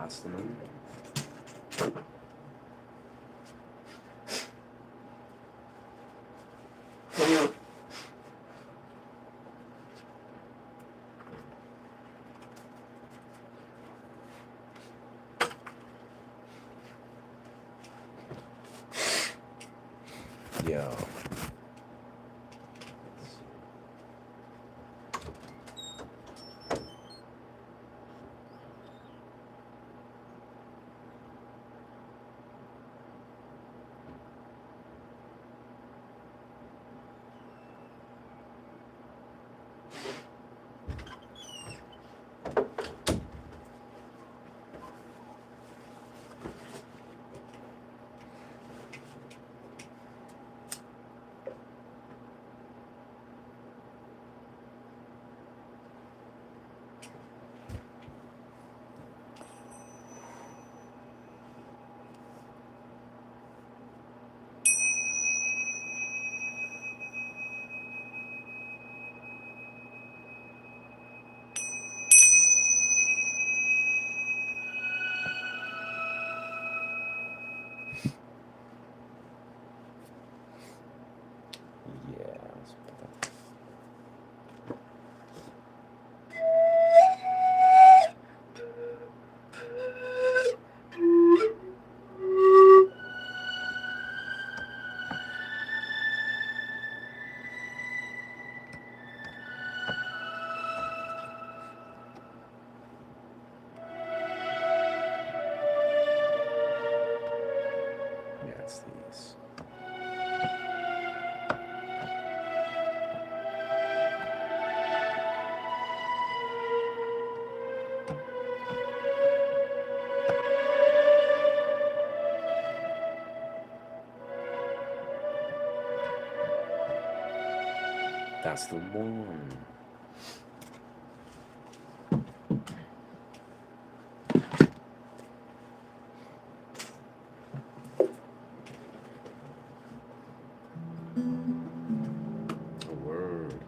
pass them in. Yo. That's the one. A word.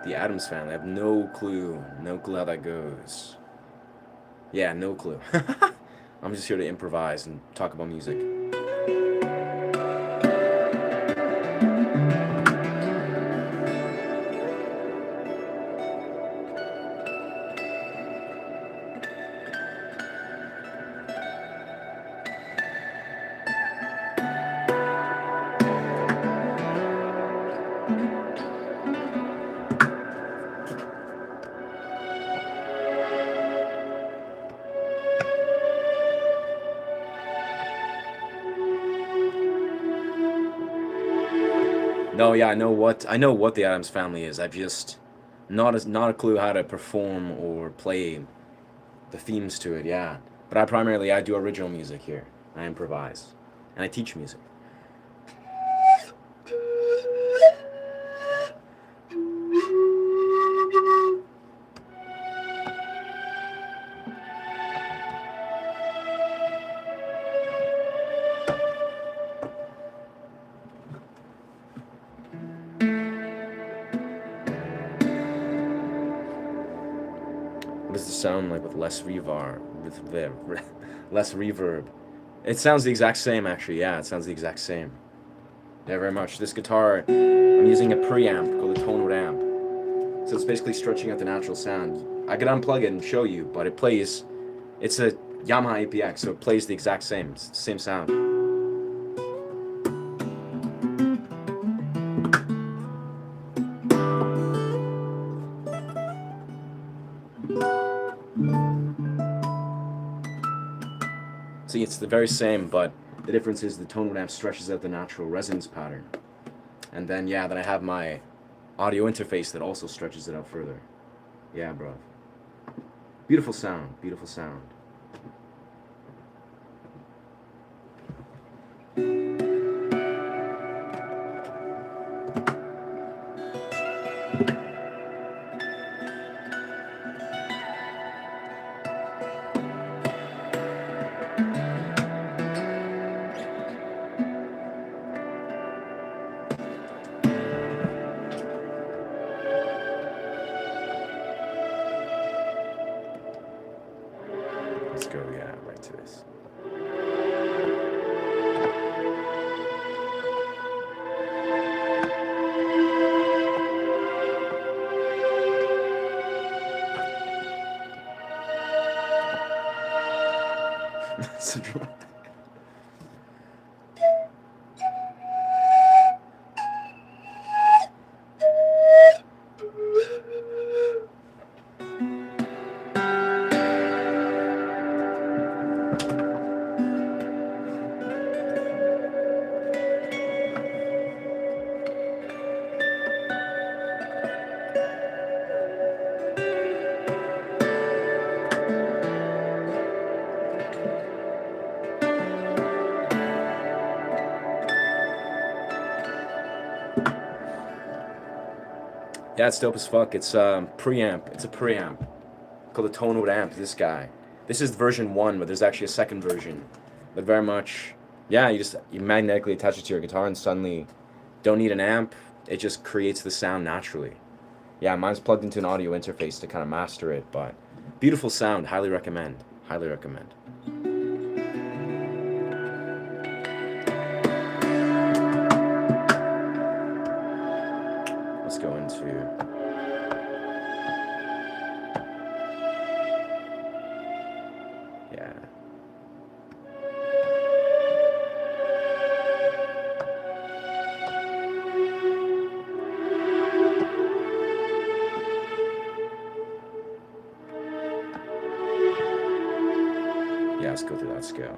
The Addams Family. I have no clue how that goes. Yeah, no clue. I'm just here to improvise and talk about music. No, yeah, I know what the Addams Family is. I've just not a clue how to perform or play the themes to it. Yeah, but I do original music here. I improvise and I teach music. What does the sound like with less reverb? Less reverb. It sounds the exact same, actually. Yeah, it sounds the exact same. Yeah, very much. This guitar, I'm using a preamp called a Tonewood amp. So it's basically stretching out the natural sound. I could unplug it and show you, but it plays. It's a Yamaha APX, so it plays the exact same. It's the same sound. See, it's the very same, but the difference is the Tonewood amp stretches out the natural resonance pattern. And then, yeah, then I have my audio interface that also stretches it out further. Yeah, bro. Beautiful sound, beautiful sound. It's a drum. Yeah, it's dope as fuck. It's preamp. It's a preamp called the Tonewood amp. This guy. This is version 1, but there's actually a second version. But very much, yeah. You magnetically attach it to your guitar, and suddenly, don't need an amp. It just creates the sound naturally. Yeah, mine's plugged into an audio interface to kind of master it, but beautiful sound. Highly recommend. Highly recommend. Let's go into. Yeah. Yeah, let's go through that scale.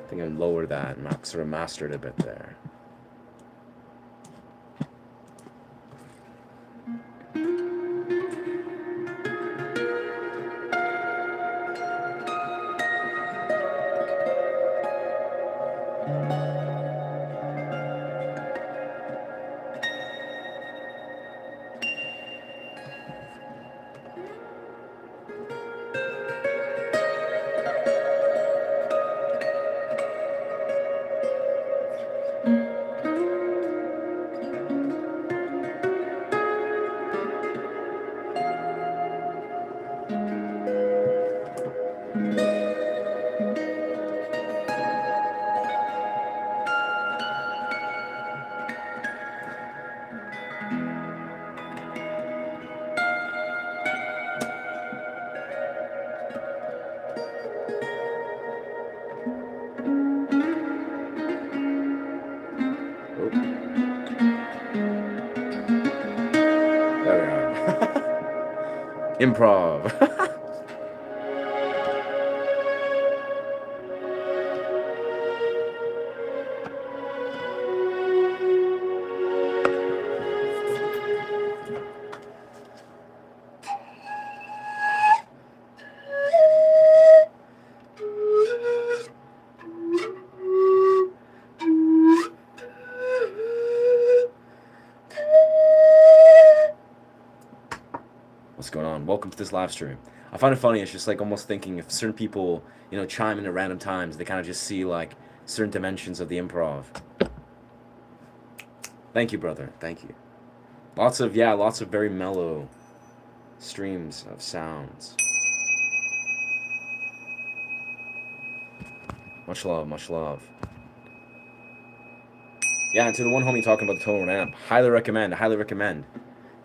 I think I lower that and sort of master it a bit there. Improv. What's going on? Welcome to this live stream. I find it funny. It's just like almost thinking if certain people, chime in at random times, they kind of just see like certain dimensions of the improv. Thank you, brother. Thank you. Lots of very mellow streams of sounds. Much love, much love. Yeah, and to the one homie talking about the Tonewood amp, highly recommend, highly recommend.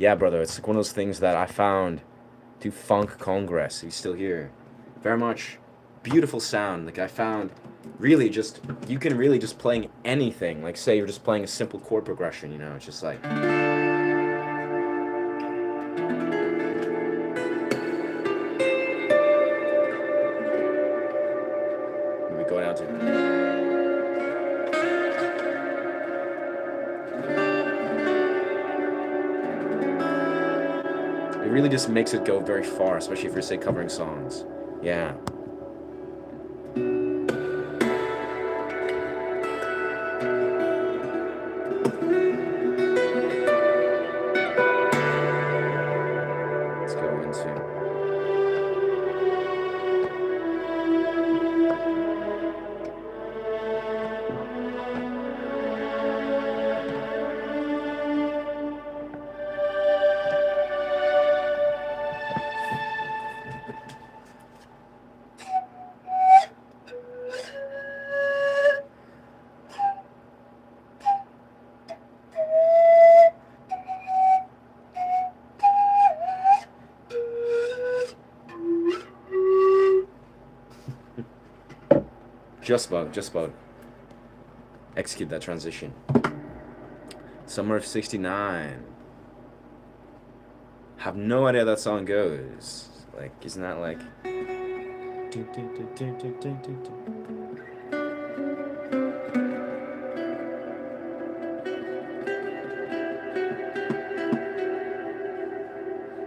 Yeah, brother, it's like one of those things that I found to Funk Congress. He's still here. Very much beautiful sound. Like I found really just, you can really just playing anything. Like say you're just playing a simple chord progression, it's just like. We go down to. It really just makes it go very far, especially if you're, say, covering songs. Yeah. Let's go into. Just about. Execute that transition. Summer of '69. Have no idea how that song goes. Like, isn't that like?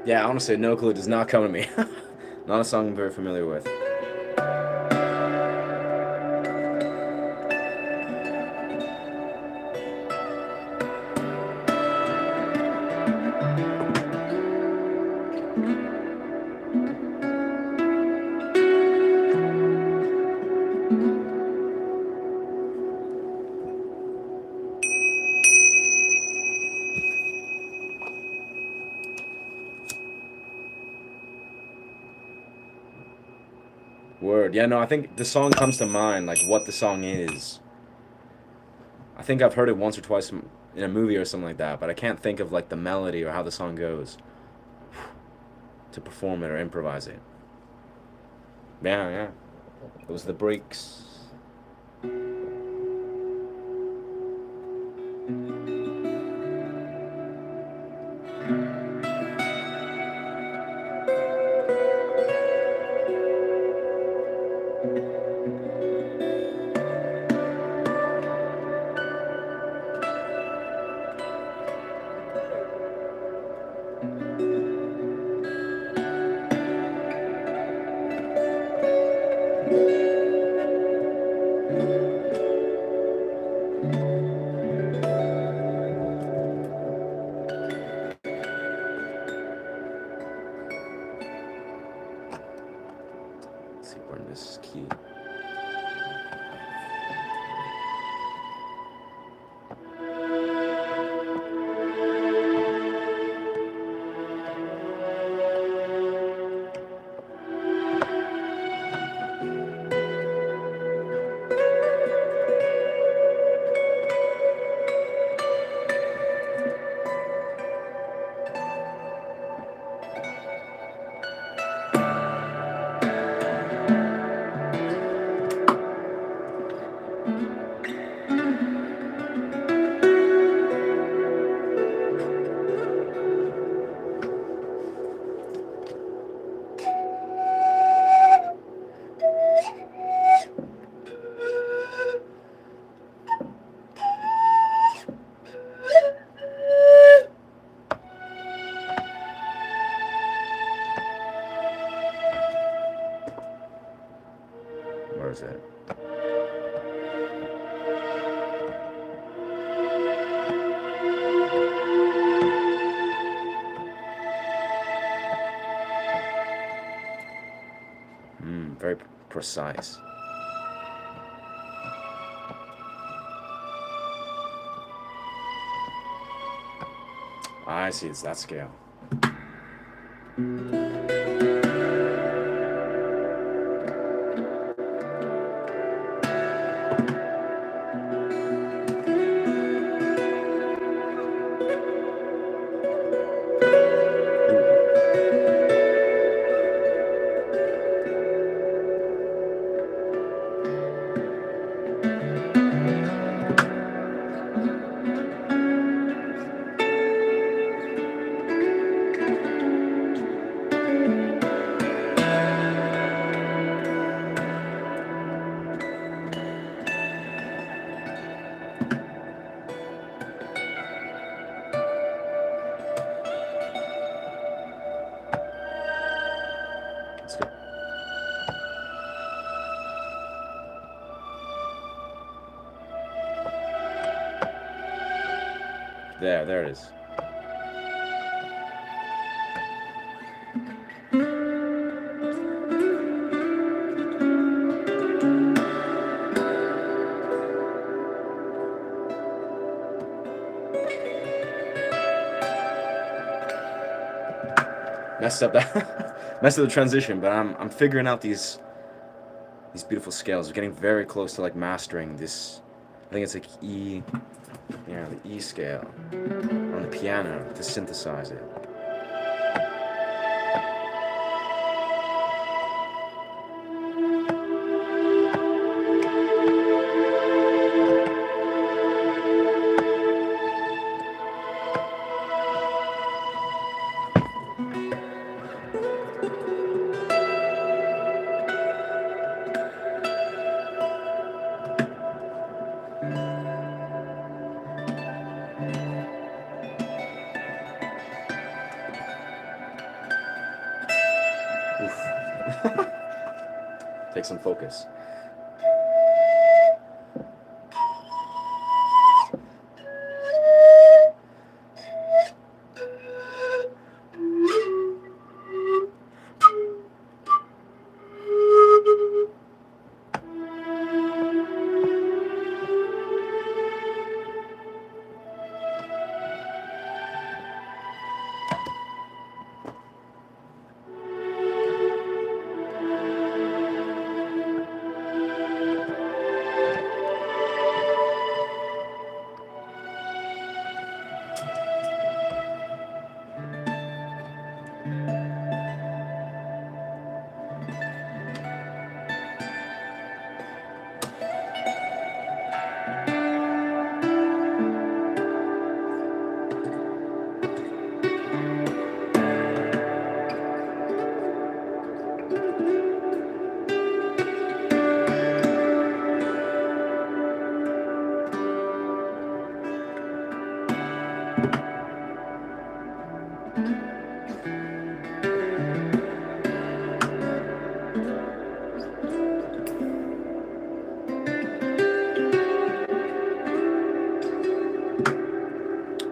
Yeah, honestly, no clue. It does not come to me. Not a song I'm very familiar with. Word. Yeah, no, I think the song comes to mind, like what the song is. I think I've heard it once or twice in a movie or something like that, but I can't think of like the melody or how the song goes to perform it or improvise it. Yeah, yeah. Those are the breaks. Let's see, we're in this key. Where is it? Very precise. I see, it's that scale. There it is. Messed up that messed up the transition, but I'm figuring out these beautiful scales. We're getting very close to like mastering this. I think it's like E, yeah, the E scale on the piano to synthesize it. Take some focus.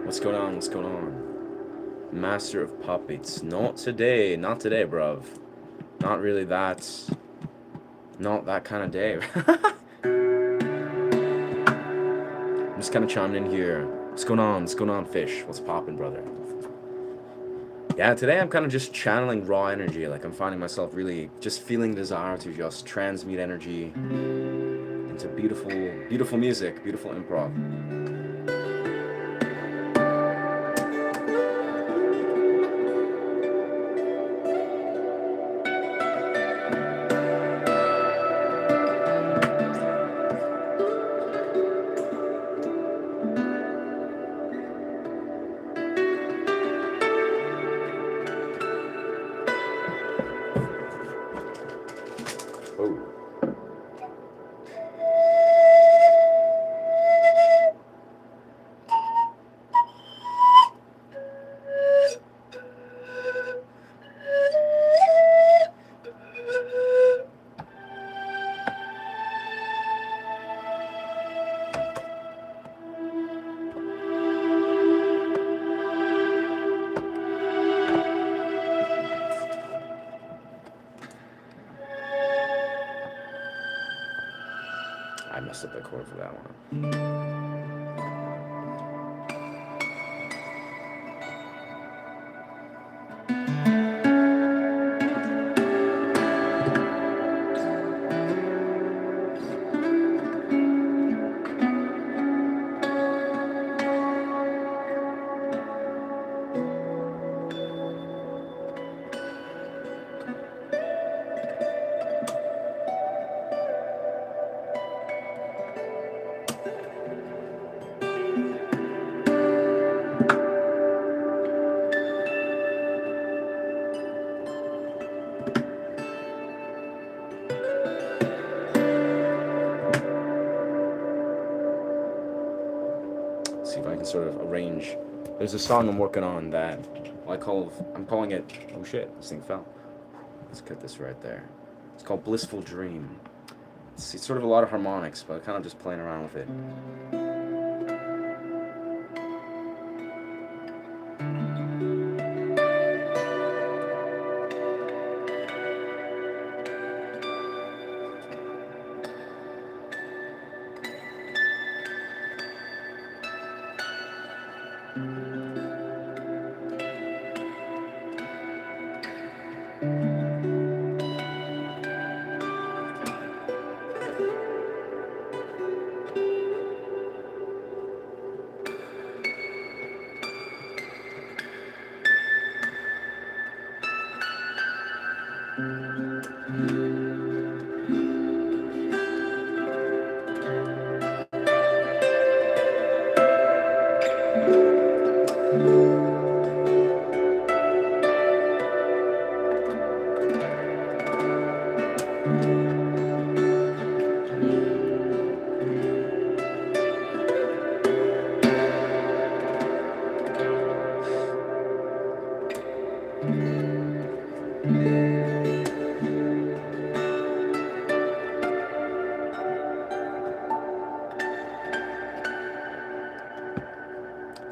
What's going on? What's going on? Master of puppets. Not today, bruv. Not really that. Not that kind of day. I'm just kind of chiming in here. What's going on? What's going on, Fish? What's poppin', brother? Yeah, today I'm kind of just channeling raw energy. Like, I'm finding myself really just feeling desire to just transmute energy into beautiful, beautiful music, beautiful improv. I messed up the chord for that one. See if I can sort of arrange. There's a song I'm working on that I'm calling it, oh shit, this thing fell. Let's cut this right there. It's called Blissful Dream. It's sort of a lot of harmonics, but I'm kind of just playing around with it.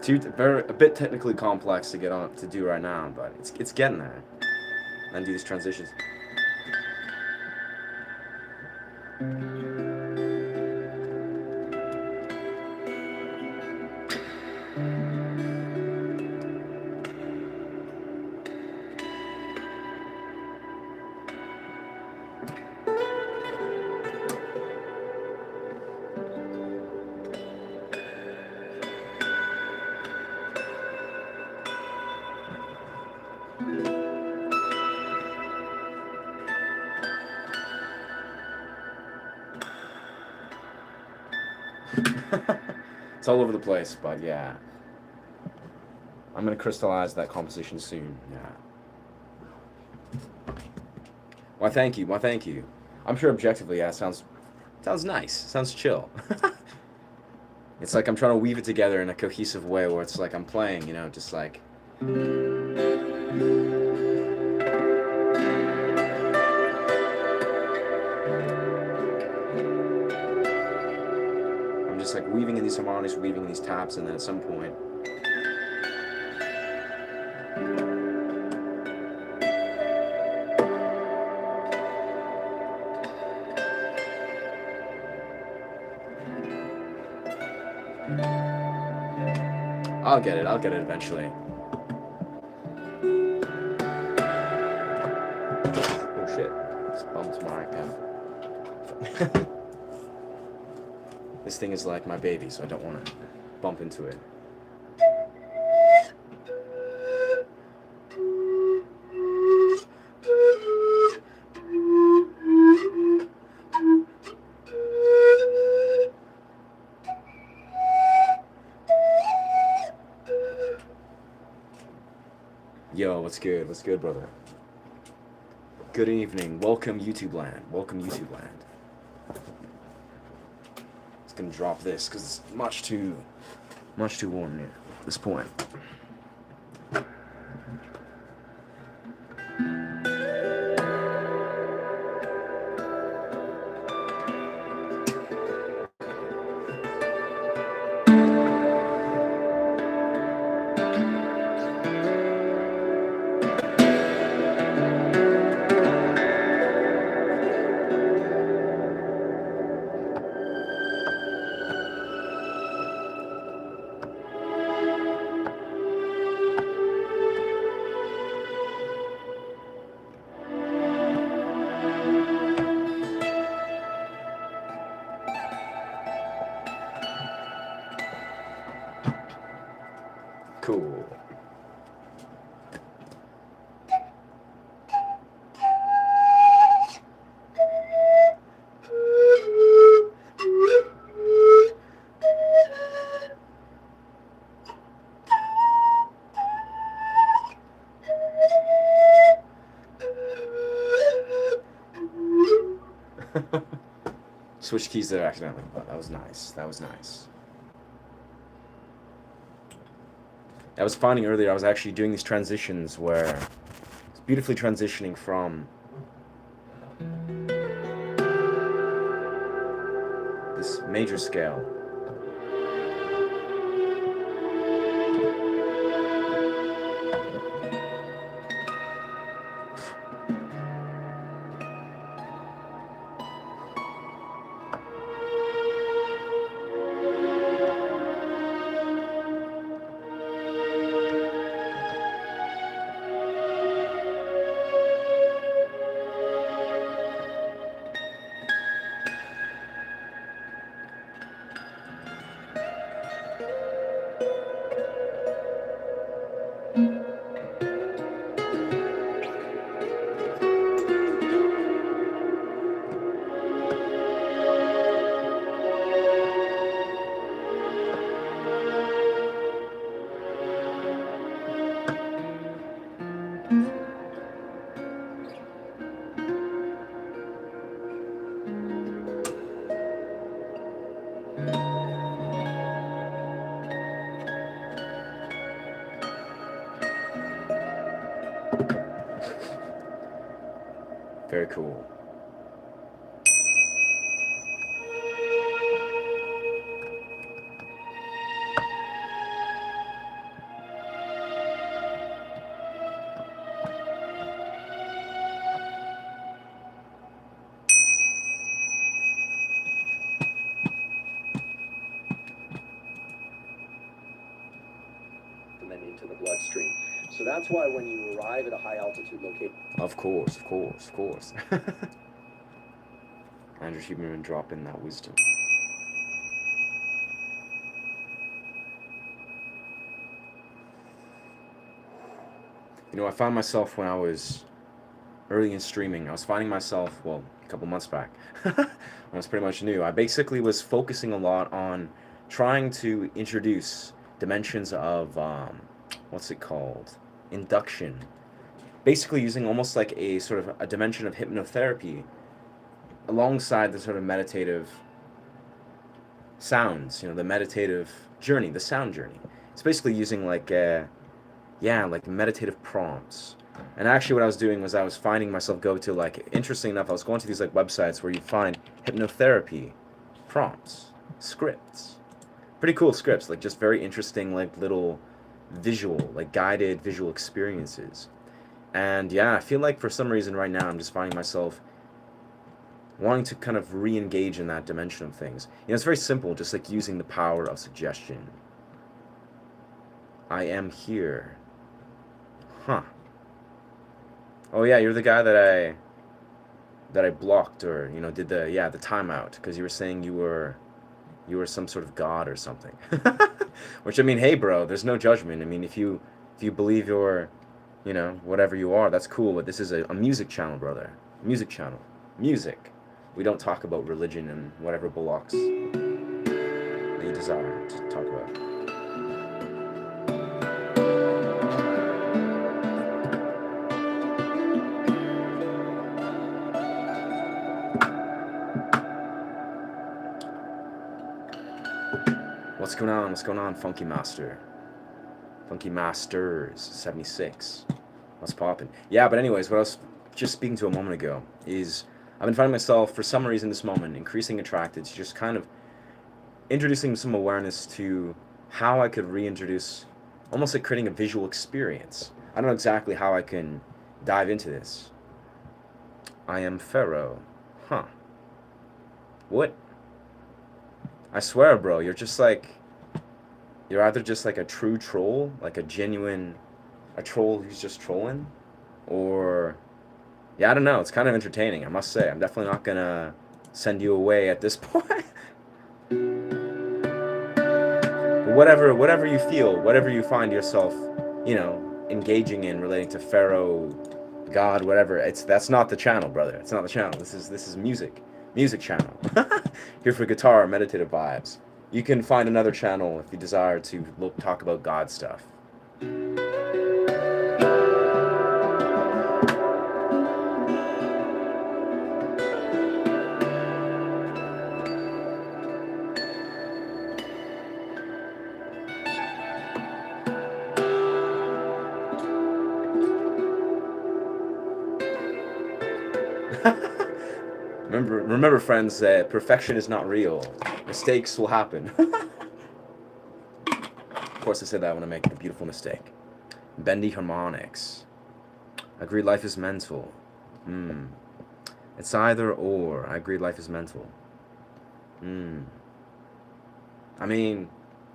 a bit technically complex to get on to do right now, but it's getting there. And do these transitions. It's all over the place, but yeah. I'm gonna crystallize that composition soon, yeah. Why thank you, why thank you. I'm sure objectively, yeah, sounds nice, sounds chill. It's like I'm trying to weave it together in a cohesive way where it's like I'm playing, you know, just like... I'm just like weaving in these harmonics, weaving in these taps, and then at some point... I'll get it eventually. Oh shit, just bumped my pen. This thing is like my baby, so I don't want to bump into it. Yo, what's good? What's good, brother? Good evening. Welcome, YouTube land. Welcome, YouTube land. Just gonna drop this because it's much too warm here at this point. Cool. Switch keys there accidentally, but that was nice. That was nice. I was finding earlier I was actually doing these transitions where it's beautifully transitioning from this major scale Very cool. that's why when you arrive at a high altitude location... Of course. Andrew Huberman drop in that wisdom. You know, I found myself when I was early in streaming, I was finding myself, well, a couple months back, when I was pretty much new, I basically was focusing a lot on trying to introduce dimensions of, what's it called? Induction. Basically using almost like a sort of a dimension of hypnotherapy alongside the sort of meditative sounds, you know, the meditative journey, the sound journey. It's basically using like, like meditative prompts. And actually what I was doing was I was finding myself go to, like, interesting enough, I was going to these like websites where you find hypnotherapy prompts, scripts. Pretty cool scripts, like just very interesting, like little visual, like guided visual experiences. And yeah, I feel like for some reason right now I'm just finding myself wanting to kind of re-engage in that dimension of things. You know, it's very simple, just like using the power of suggestion. I am here. Huh. Oh yeah, you're the guy that I blocked, or, you know, did the timeout because you were saying you were some sort of god or something. Which, I mean, hey bro, there's no judgment. I mean, if you believe you're, you know, whatever you are, that's cool, but this is a music channel, brother. Music channel. Music. We don't talk about religion and whatever blocks that you desire to talk about. What's going on? What's going on, Funky Master? Funky Masters 76. What's poppin'? Yeah, but anyways, what I was just speaking to a moment ago is I've been finding myself, for some reason this moment, increasingly attracted to just kind of introducing some awareness to how I could reintroduce, almost like creating a visual experience. I don't know exactly how I can dive into this. I am Pharaoh. Huh. What? I swear, bro, you're just like... You're either just like a true troll, like a troll who's just trolling, or... Yeah, I don't know. It's kind of entertaining, I must say. I'm definitely not gonna send you away at this point. Whatever you feel, whatever you find yourself, you know, engaging in relating to Pharaoh, God, whatever, that's not the channel, brother. It's not the channel. This is music channel. Here for guitar, meditative vibes. You can find another channel if you desire to talk about God stuff. Remember, friends, perfection is not real. Mistakes will happen. Of course, I said that when I make a beautiful mistake. Bendy harmonics. Agreed, life is mental. It's either or. I agree, life is mental. I mean,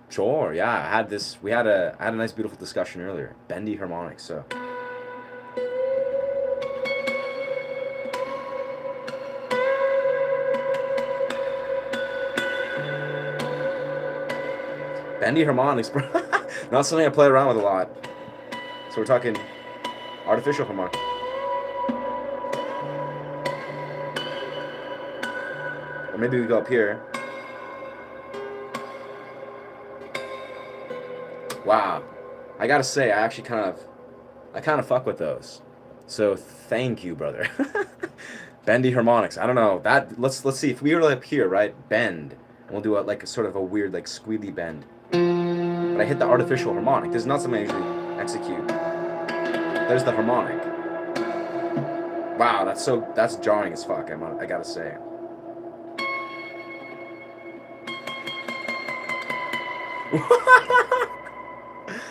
sure, yeah. We had a nice, beautiful discussion earlier. Bendy harmonics. So. Bendy harmonics, bro. Not something I play around with a lot. So we're talking artificial harmonics. Or maybe we go up here. Wow. I gotta say, I kind of fuck with those. So thank you, brother. Bendy harmonics. I don't know. Let's see. If we were up here, right? Bend. And we'll do a sort of a weird, like, squealy bend. But I hit the artificial harmonic. This is not something I usually execute. There's the harmonic. Wow, that's jarring as fuck, I gotta say.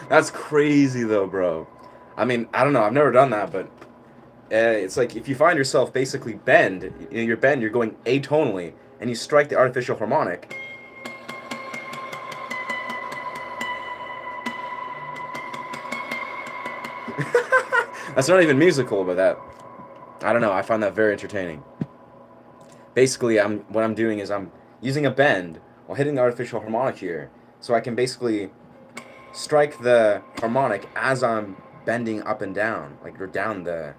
That's crazy though, bro. I mean, I don't know, I've never done that, but it's like if you find yourself basically you're going atonally, and you strike the artificial harmonic, That's not even musical, but that, I don't know, I find that very entertaining. Basically, what I'm doing is I'm using a bend while hitting the artificial harmonic here, so I can basically strike the harmonic as I'm bending up and down, like, or down the...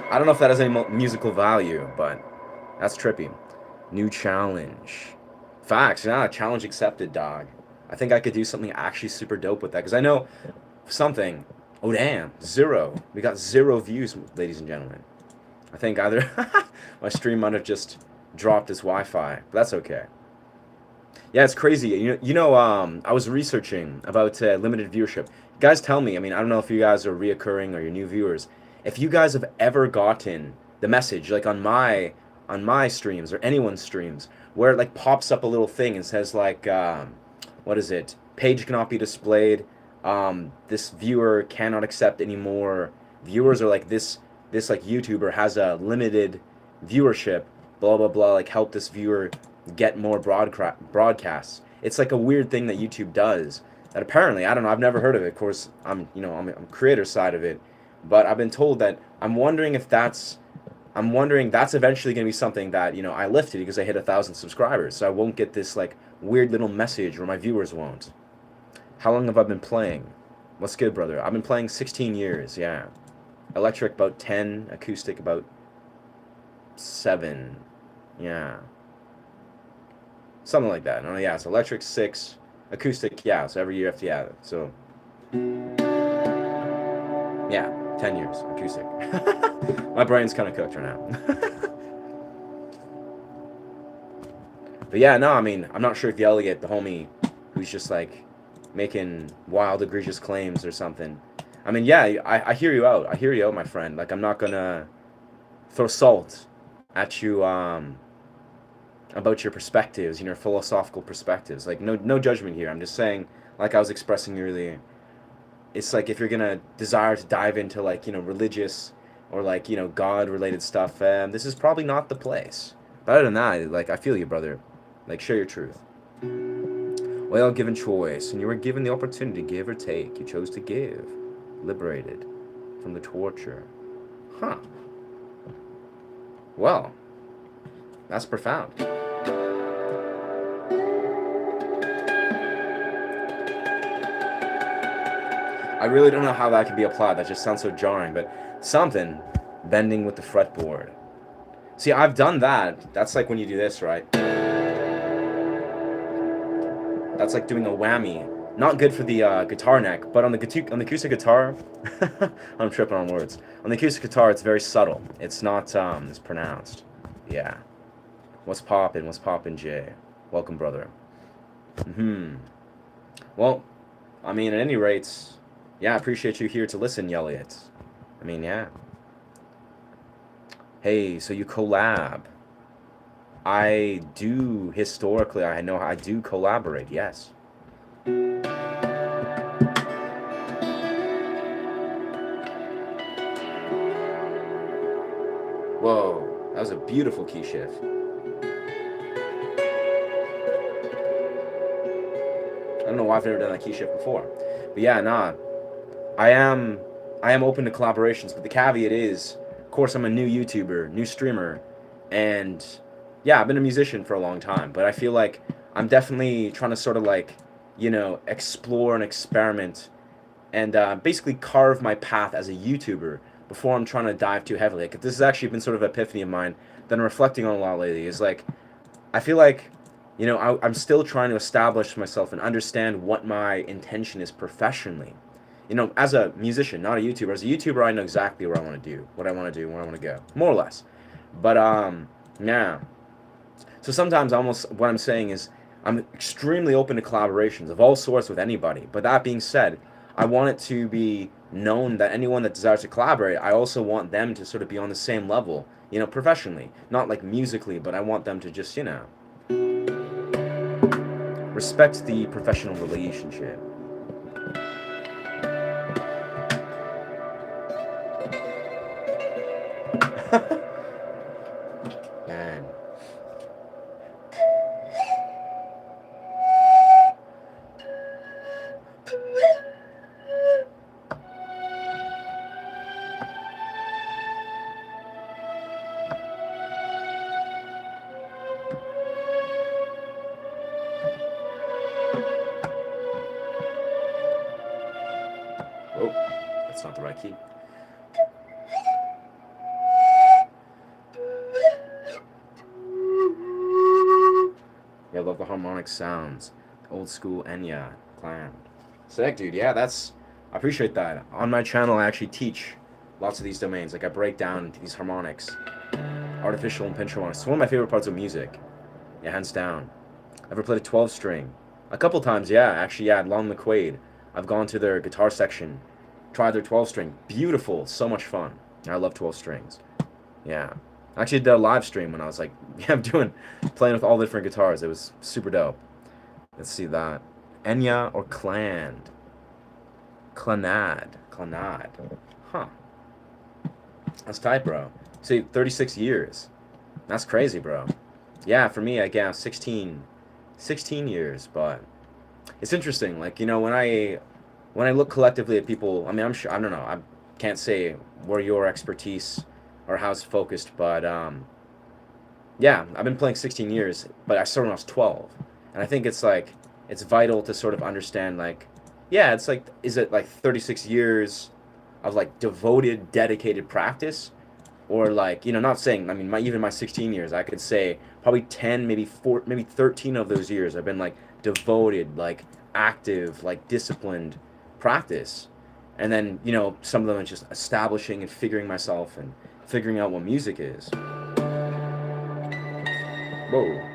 I don't know if that has any musical value, but that's trippy. New challenge. Facts, yeah, challenge accepted, dog. I think I could do something actually super dope with that, because I know something. Oh, damn, 0. We got 0 views, ladies and gentlemen. I think either my stream might have just dropped its Wi-Fi, but that's okay. Yeah, it's crazy. I was researching about limited viewership. Guys, tell me. I mean, I don't know if you guys are reoccurring or you're new viewers. If you guys have ever gotten the message, like on my streams or anyone's streams, where it like pops up a little thing and says like, what is it? Page cannot be displayed. This viewer cannot accept any more viewers, or like this like YouTuber has a limited viewership. Blah blah blah. Like help this viewer get more broadcasts. It's like a weird thing that YouTube does that apparently, I don't know, I've never heard of it. Of course, I'm creator side of it, but I've been told that I'm wondering that's eventually going to be something that, I lifted because I hit 1,000 subscribers, so I won't get this like weird little message, or my viewers won't. How long have I been playing? What's good, brother? I've been playing 16 years, yeah. Electric about 10, acoustic about 7, yeah. Something like that. No, yeah, it's electric 6, acoustic, yeah, so every year after, yeah, so, yeah, 10 years, acoustic. My brain's kind of cooked right now. But yeah, no, I mean, I'm not sure if the Elliot, the homie, who's just like making wild, egregious claims or something. I mean, yeah, I hear you out. I hear you out, my friend. Like, I'm not gonna throw salt at you about your perspectives, your philosophical perspectives. Like, no judgment here. I'm just saying, like I was expressing earlier, it's like if you're gonna desire to dive into like, religious or like, God-related stuff, this is probably not the place. But other than that, like, I feel you, brother. Like, share your truth. Well, given choice, and you were given the opportunity to give or take. You chose to give. Liberated from the torture. Huh. Well, that's profound. I really don't know how that could be applied. That just sounds so jarring, but something. Bending with the fretboard. See, I've done that. That's like when you do this, right? That's like doing a whammy. Not good for the guitar neck, but on the acoustic guitar, I'm tripping on words. On the acoustic guitar, it's very subtle. It's not as pronounced. Yeah. What's poppin'? What's poppin', Jay? Welcome, brother. Well, I mean, at any rate, yeah, I appreciate you here to listen, Elliot. I mean, yeah. Hey, so you collab. I do, historically, I know I do collaborate, yes. Whoa, that was a beautiful key shift. I don't know why I've never done that key shift before. But yeah, nah. I am open to collaborations, but the caveat is, of course, I'm a new YouTuber, new streamer, and yeah, I've been a musician for a long time, but I feel like I'm definitely trying to sort of like, explore and experiment and basically carve my path as a YouTuber before I'm trying to dive too heavily. Like, this has actually been sort of an epiphany of mine that I'm reflecting on a lot lately, is like, I feel like, I'm still trying to establish myself and understand what my intention is professionally. As a musician, not a YouTuber. As a YouTuber, I know exactly what I want to do, where I want to go, more or less. But, yeah. So sometimes almost what I'm saying is I'm extremely open to collaborations of all sorts with anybody. But that being said, I want it to be known that anyone that desires to collaborate, I also want them to sort of be on the same level, professionally. Not like musically, but I want them to just, respect the professional relationship. Man. key. Yeah, I love the harmonic sounds. Old school Enya clan. Sick, dude. Yeah, that's... I appreciate that. On my channel, I actually teach lots of these domains. Like, I break down these harmonics. Artificial and pinch harmonics. It's one of my favorite parts of music. Yeah, hands down. Ever played a 12-string? A couple times, yeah. Actually, yeah, at Long McQuaid. I've gone to their guitar section, tried their 12-string. Beautiful. So much fun. I love 12 strings. Yeah. I actually did a live stream when I was like, yeah, playing with all different guitars. It was super dope. Let's see that. Enya or Clan? Clanad. Huh. That's tight, bro. See, 36 years. That's crazy, bro. Yeah, for me, I guess 16 years, but it's interesting. Like, you know, when I look collectively at people, I mean, I'm sure, I don't know, I can't say where your expertise or how it's focused, but yeah, I've been playing 16 years, but I started when I was 12. And I think it's like, it's vital to sort of understand, like, yeah, it's like, is it like 36 years of like devoted, dedicated practice? Or like, you know, not saying, I mean, even my 16 years, I could say probably 10, maybe 4, maybe 13 of those years I've been like devoted, like active, like disciplined practice. And then, you know, some of them are just establishing and figuring myself and figuring out what music is. Whoa.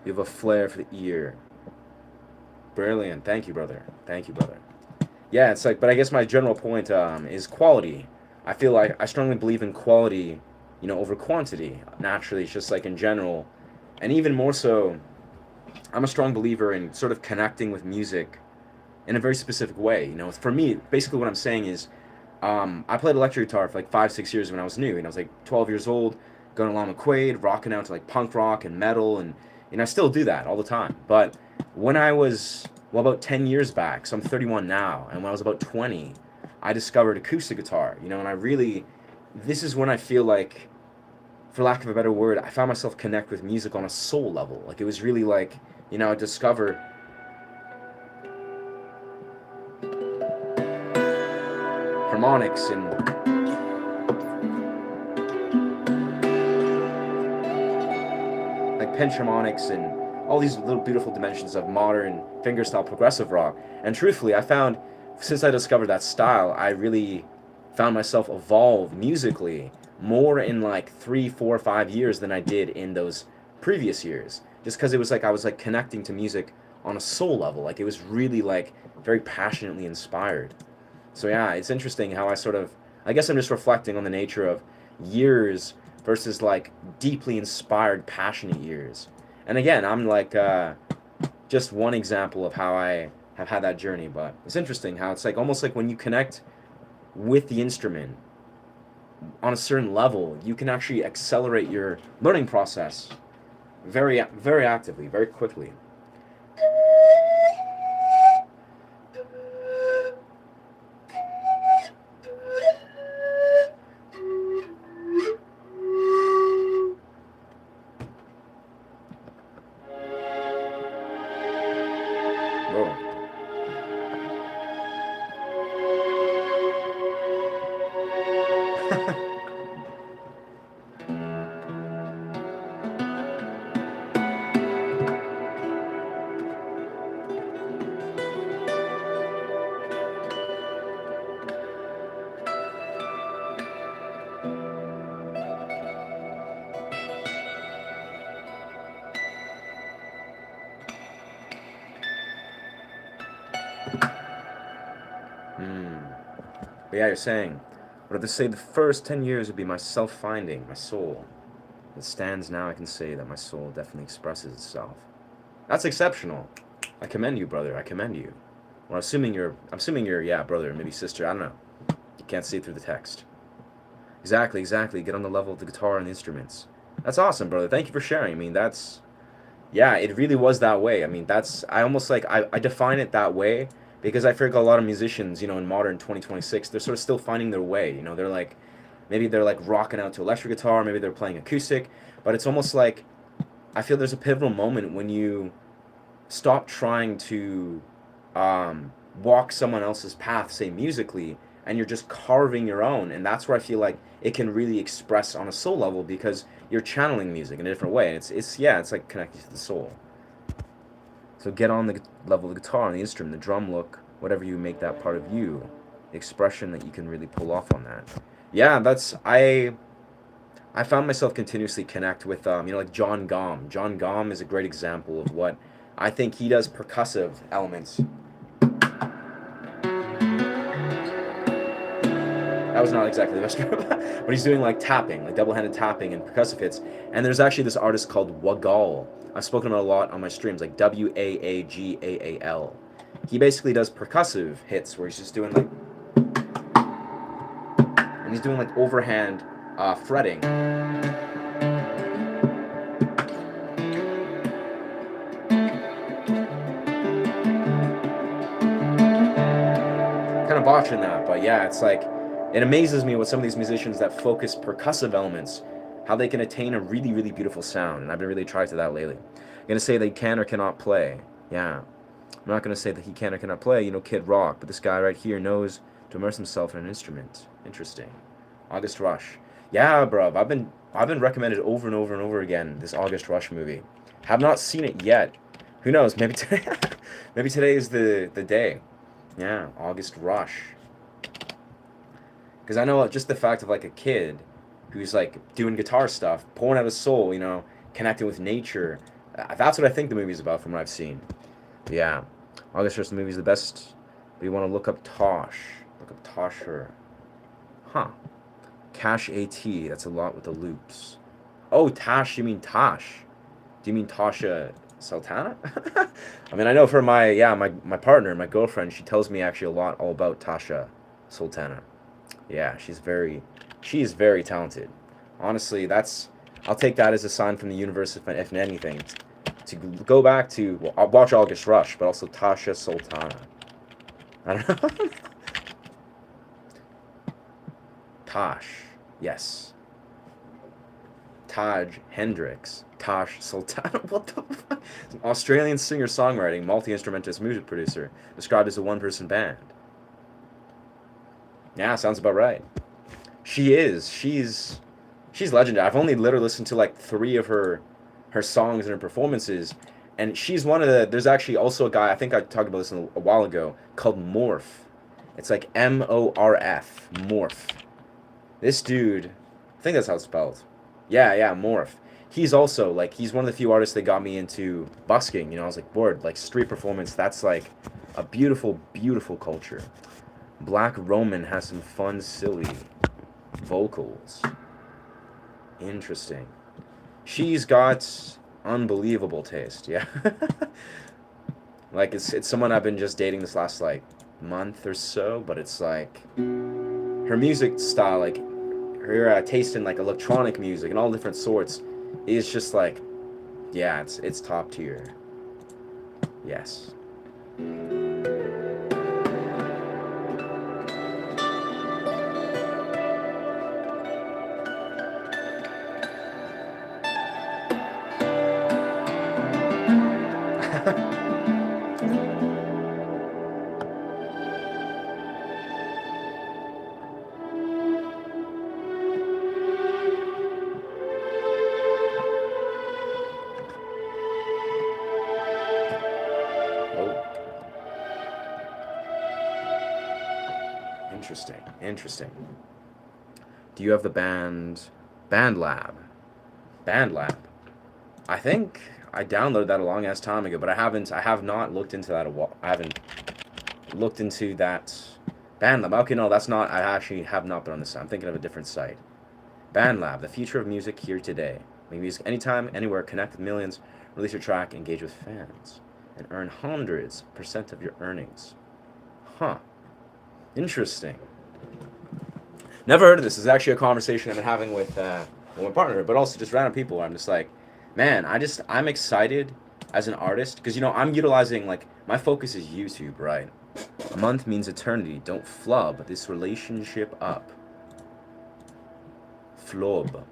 You have a flair for the ear. Brilliant. Thank you, brother. Thank you, brother. Yeah, it's like, but I guess my general point is quality. I feel like I strongly believe in quality, you know, over quantity. Naturally, it's just like in general. And even more so, I'm a strong believer in sort of connecting with music in a very specific way. You know, for me, basically what I'm saying is, I played electric guitar for like 5-6 years when I was new. And I was like 12 years old, going along with Quaid, rocking out to like punk rock and metal, and I still do that all the time. But when I was, well, about 10 years back, so I'm 31 now, and when I was about 20, I discovered acoustic guitar, you know, and I really, this is when I feel like, for lack of a better word, I found myself connect with music on a soul level. Like, it was really like, you know, I discovered harmonics and like pinch harmonics and all these little beautiful dimensions of modern fingerstyle progressive rock. And truthfully, I found, since I discovered that style, I really found myself evolve musically more in like 3, 4, 5 years than I did in those previous years. Just because it was like I was like connecting to music on a soul level. Like, it was really like very passionately inspired. So yeah, it's interesting how I sort of, I guess I'm just reflecting on the nature of years versus like deeply inspired, passionate years. And again, I'm like just one example of how I have had that journey, but it's interesting how it's like almost like when you connect with the instrument on a certain level, you can actually accelerate your learning process very, very actively, very quickly. But yeah, you're saying, what if they say the first 10 years would be my self-finding, my soul? As it stands now, I can say that my soul definitely expresses itself. That's exceptional. I commend you, brother. I commend you. Well, I'm assuming you're, yeah, brother, maybe sister. I don't know. You can't see through the text. Exactly. Get on the level of the guitar and the instruments. That's awesome, brother. Thank you for sharing. I mean, yeah, it really was that way. I mean, I almost like, I define it that way because I feel like a lot of musicians, in modern 2026, they're sort of still finding their way. They're like, maybe they're like rocking out to electric guitar, maybe they're playing acoustic, but it's almost like I feel there's a pivotal moment when you stop trying to walk someone else's path, say musically, and you're just carving your own. And that's where I feel like it can really express on a soul level because you're channeling music in a different way. And it's like connected to the soul. So get on the level of the guitar, on the instrument, the drum look, whatever you make that part of you, the expression that you can really pull off on that. Yeah, I found myself continuously connect with like John Gom. John Gom is a great example of what I think he does percussive elements. That was not exactly the best but he's doing like tapping, like double-handed tapping and percussive hits. And there's actually this artist called Wagal. I've spoken about a lot on my streams, like Waagaal. He basically does percussive hits where he's just doing like, and he's doing like overhand fretting. Kind of botching that, but yeah, it's like, it amazes me with some of these musicians that focus percussive elements, how they can attain a really, really beautiful sound, and I've been really trying to that lately. I'm going to say they can or cannot play, yeah. I'm not going to say that he can or cannot play, Kid Rock, but this guy right here knows to immerse himself in an instrument. Interesting. August Rush. Yeah, bruv, I've been recommended over and over and over again, this August Rush movie. Have not seen it yet. Who knows, maybe today, maybe today is the day. Yeah, August Rush. Because I know just the fact of like a kid who's like doing guitar stuff, pouring out his soul, connecting with nature. That's what I think the movie's about from what I've seen. But yeah, August Rush, the movie's the best. But you want to look up Tosh. Look up Tosher. Huh. Cash AT, that's a lot with the loops. Oh, Tash, you mean Tosh. Do you mean Tasha Sultana? I mean, I know for my partner, my girlfriend, she tells me actually a lot all about Tasha Sultana. Yeah, she's very talented. Honestly, I'll take that as a sign from the universe, if anything, to go back to, well, I'll watch August Rush, but also Tasha Sultana. I don't know. Tosh, yes. Taj Hendricks. Tosh Sultana, what the fuck? An Australian singer-songwriting, multi-instrumentalist music producer, described as a one-person band. Yeah, sounds about right. She is. She's legendary. I've only literally listened to like 3 of her songs and her performances, and she's one of the. There's actually also a guy, I think I talked about this a while ago, called Morph. It's like Morf. Morph. This dude, I think that's how it's spelled. Yeah, Morph. He's also like, he's one of the few artists that got me into busking. I was like, bored, like street performance. That's like a beautiful, beautiful culture. Black Roman has some fun, silly vocals. Interesting. She's got unbelievable taste, yeah. Like, it's someone I've been just dating this last, like, month or so, but it's like, her music style, like, her taste in, like, electronic music and all different sorts is just, like, yeah, it's top tier. Yes. Interesting. Do you have the band Lab? Band Lab. I think I downloaded that a long ass time ago, but I have not looked into that I haven't looked into that Band Lab. Okay, no, that's not. I actually have not been on this site. I'm thinking of a different site. Band Lab, the future of music here today. Make music anytime, anywhere, connect with millions, release your track, engage with fans, and earn 100% of your earnings. Huh. Interesting. Never heard of this. This is actually a conversation I've been having with my partner, but also just random people. I'm just like, man, I'm excited as an artist because I'm utilizing, like, my focus is YouTube, right? A month means eternity. Don't flub this relationship up. Flob.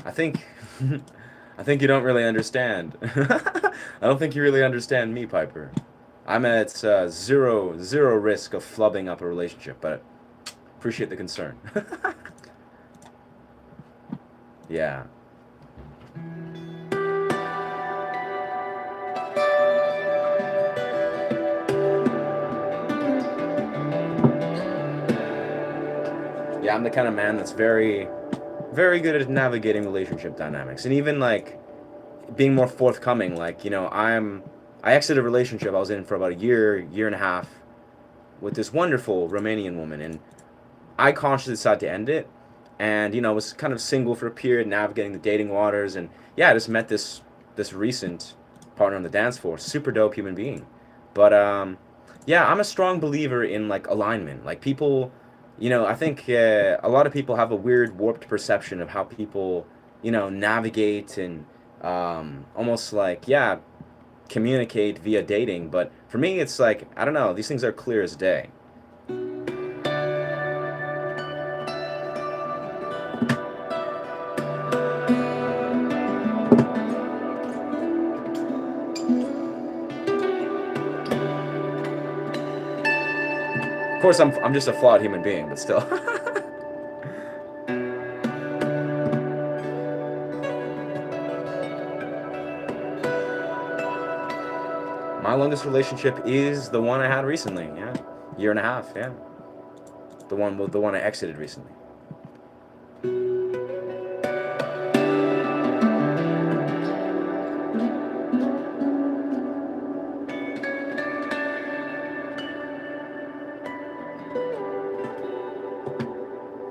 I think... I think you don't really understand. I don't think you really understand me, Piper. I'm at zero risk of flubbing up a relationship, but appreciate the concern. Yeah. Yeah, I'm the kind of man that's very good at navigating relationship dynamics, and even like being more forthcoming. Like, you know, I exited a relationship I was in for about a year and a half with this wonderful Romanian woman, and I consciously decided to end it, and you know, was kind of single for a period, navigating the dating waters, and yeah, I just met this recent partner on the dance floor, super dope human being. But yeah, I'm a strong believer in like alignment. Like people, you know, I think a lot of people have a weird warped perception of how people, you know, navigate and almost like, yeah, communicate via dating. But for me, it's like, I don't know, these things are clear as day. Of course, I'm just a flawed human being, but still. My longest relationship is the one I had recently. Yeah, year and a half. Yeah, the one I exited recently.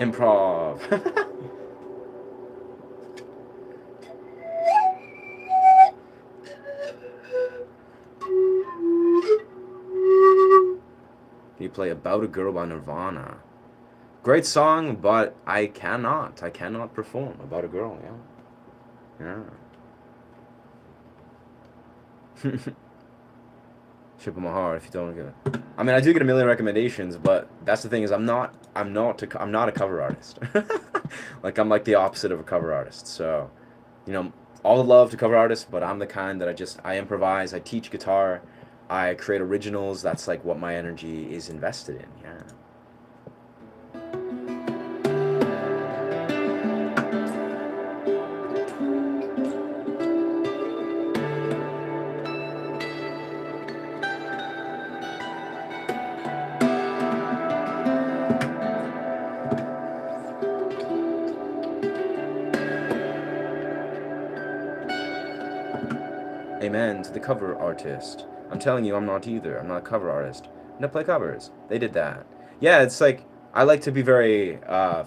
Improv. You play About a Girl by Nirvana. Great song, but I cannot perform About a Girl. Yeah. Yeah. Ship of my heart. If you don't get it, I mean, I do get a million recommendations, but that's the thing is I'm not a cover artist. Like I'm like the opposite of a cover artist. So, you know, all the love to cover artists, but I'm the kind that I improvise, I teach guitar, I create originals. That's like what my energy is invested in. Yeah. Amen to the cover artist. I'm telling you, I'm not either. I'm not a cover artist. I don't play covers. They did that. Yeah, it's like I like to be very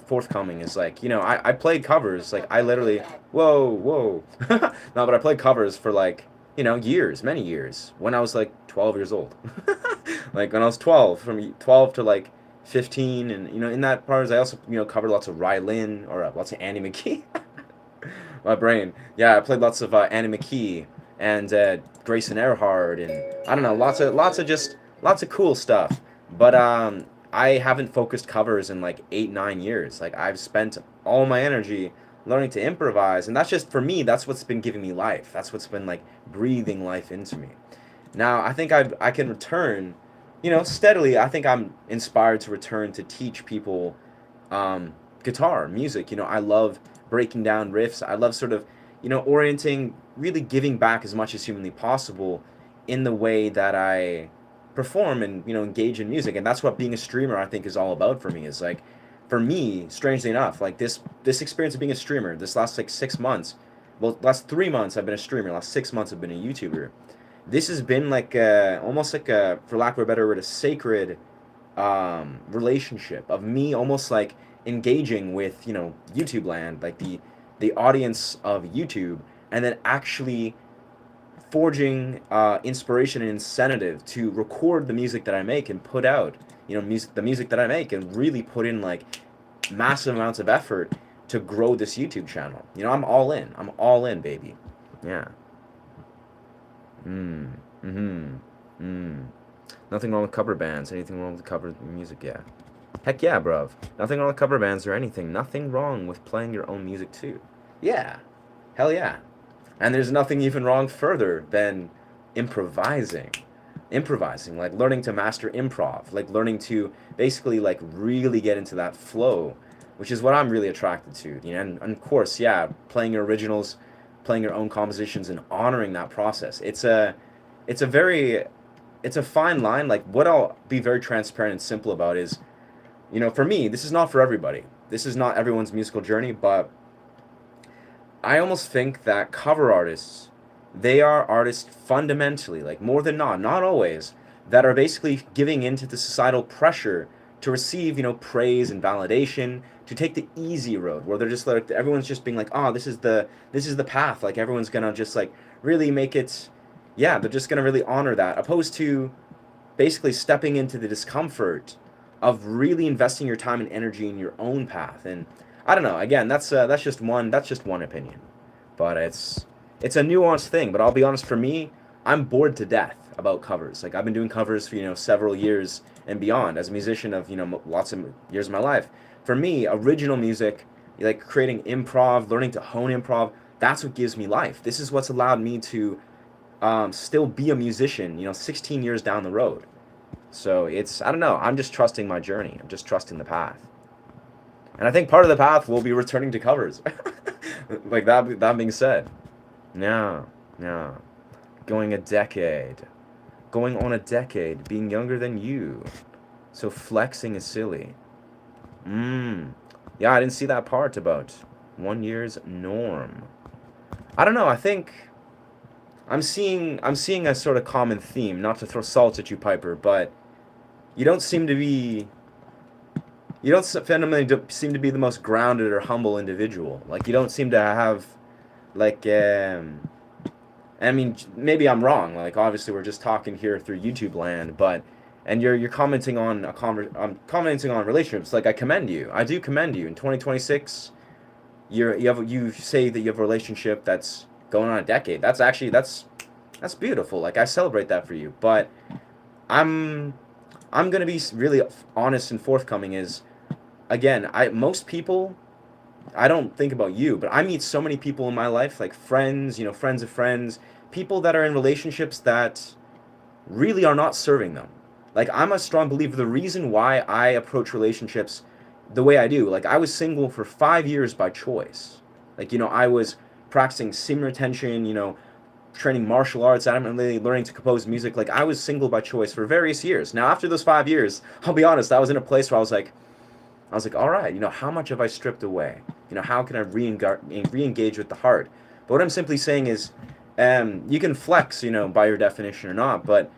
forthcoming. It's like, you know, I played covers. Like I literally, whoa. No, but I played covers for like, you know, years, many years. When I was like 12 years old. Like when I was 12, from 12 to like 15, and you know, in that part, I also, you know, covered lots of Rylin or lots of Annie McKee. My brain. Yeah, I played lots of Annie McKee and Grayson Earhart, and I don't know, lots of cool stuff. But I haven't focused covers in like 8 9 years. Like I've spent all my energy learning to improvise, and that's just for me. That's what's been giving me life. That's what's been like breathing life into me. Now I think I can return, you know, steadily. I think I'm inspired to return to teach people guitar music. You know, I love breaking down riffs. I love sort of, you know, orienting, really giving back as much as humanly possible in the way that I perform and, you know, engage in music. And that's what being a streamer I think is all about for me. Is like, for me, strangely enough, like this experience of being a streamer, this last like 6 months, well, last 3 months I've been a streamer, last 6 months I've been a YouTuber. This has been like almost like a, for lack of a better word, a sacred relationship of me almost like engaging with, you know, YouTube land, like the audience of YouTube, and then actually forging inspiration and incentive to record the music that I make and put out, you know, the music that I make, and really put in like massive amounts of effort to grow this YouTube channel. You know, I'm all in, baby. Yeah. Mm. Mm-hmm. Mm. Nothing wrong with cover bands. Anything wrong with cover music? Yeah. Heck yeah, bruv. Nothing wrong with cover bands or anything. Nothing wrong with playing your own music too. Yeah. Hell yeah. And there's nothing even wrong further than improvising. Improvising, like learning to master improv, like learning to basically like really get into that flow, which is what I'm really attracted to. You know, and of course, yeah, playing your originals, playing your own compositions, and honoring that process. It's a very, it's a fine line. Like what I'll be very transparent and simple about is, you know, for me, this is not for everybody. This is not everyone's musical journey, but I almost think that cover artists, they are artists fundamentally, like more than not always, that are basically giving into the societal pressure to receive, you know, praise and validation, to take the easy road, where they're just like, everyone's just being like, oh, this is the path, like everyone's gonna just like really make it, yeah, they're just gonna really honor that, opposed to basically stepping into the discomfort of really investing your time and energy in your own path. And I don't know. Again, that's just one opinion, but it's a nuanced thing. But I'll be honest, for me, I'm bored to death about covers. Like I've been doing covers for, you know, several years and beyond as a musician of, you know, lots of years of my life. For me, original music, like creating improv, learning to hone improv, that's what gives me life. This is what's allowed me to still be a musician, you know, 16 years down the road. So it's, I don't know, I'm just trusting my journey. I'm just trusting the path. And I think part of the path will be returning to covers. Like that being said. Yeah, yeah. Going a decade. Going on a decade. Being younger than you. So flexing is silly. Yeah, I didn't see that part about 1 year's norm. I don't know, I think I'm seeing a sort of common theme, not to throw salt at you, Piper, but you don't seem to be you don't fundamentally seem to be the most grounded or humble individual. Like you don't seem to have like I mean, maybe I'm wrong. Like obviously we're just talking here through YouTube land, but and you're commenting on commenting on relationships. Like I commend you. I do commend you. In 2026, you say that you have a relationship that's going on a decade. That's actually that's beautiful. Like I celebrate that for you. But I'm gonna be really honest and forthcoming. Is again, most people, I don't think about you, but I meet so many people in my life, like friends, you know, friends of friends, people that are in relationships that really are not serving them. Like I'm a strong believer. The reason why I approach relationships the way I do, like I was single for 5 years by choice. Like, you know, I was practicing semen retention, you know, training martial arts, adamantly learning to compose music. Like I was single by choice for various years. Now after those 5 years, I'll be honest, I was in a place where I was like, all right, you know, how much have I stripped away? You know, how can I re-engage with the heart? But what I'm simply saying is, you can flex, you know, by your definition or not, but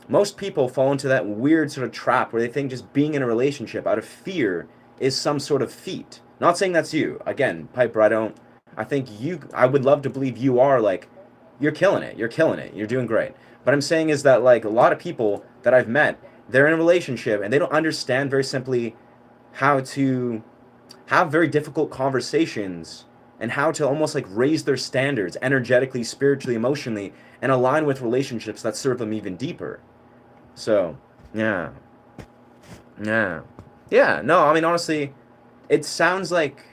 most people fall into that weird sort of trap where they think just being in a relationship out of fear is some sort of feat. Not saying that's you. Again, Piper, I would love to believe you are like, you're killing it. You're killing it. You're doing great. But I'm saying is that like a lot of people that I've met, they're in a relationship and they don't understand very simply how to have very difficult conversations and how to almost like raise their standards energetically, spiritually, emotionally, and align with relationships that serve them even deeper. So, yeah. Yeah. Yeah, no, I mean, honestly, it sounds like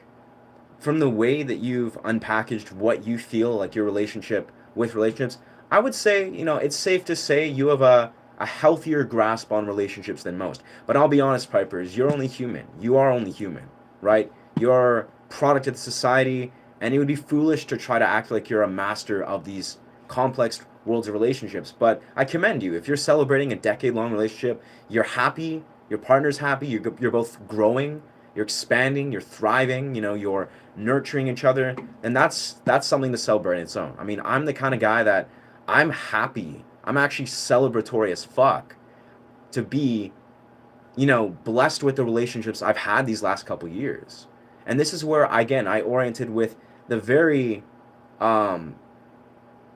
from the way that you've unpackaged what you feel like your relationship with relationships, I would say, you know, it's safe to say you have a healthier grasp on relationships than most. But I'll be honest, Pipers, you're only human. You are only human, right? You're a product of the society, and it would be foolish to try to act like you're a master of these complex worlds of relationships. But I commend you. If you're celebrating a decade-long relationship, you're happy, your partner's happy, you're both growing, you're expanding, you're thriving, you know, you're nurturing each other, and that's something to celebrate in its own. I mean, I'm the kind of guy that I'm happy. I'm actually celebratory as fuck to be, you know, blessed with the relationships I've had these last couple years. And this is where, again, I oriented with the very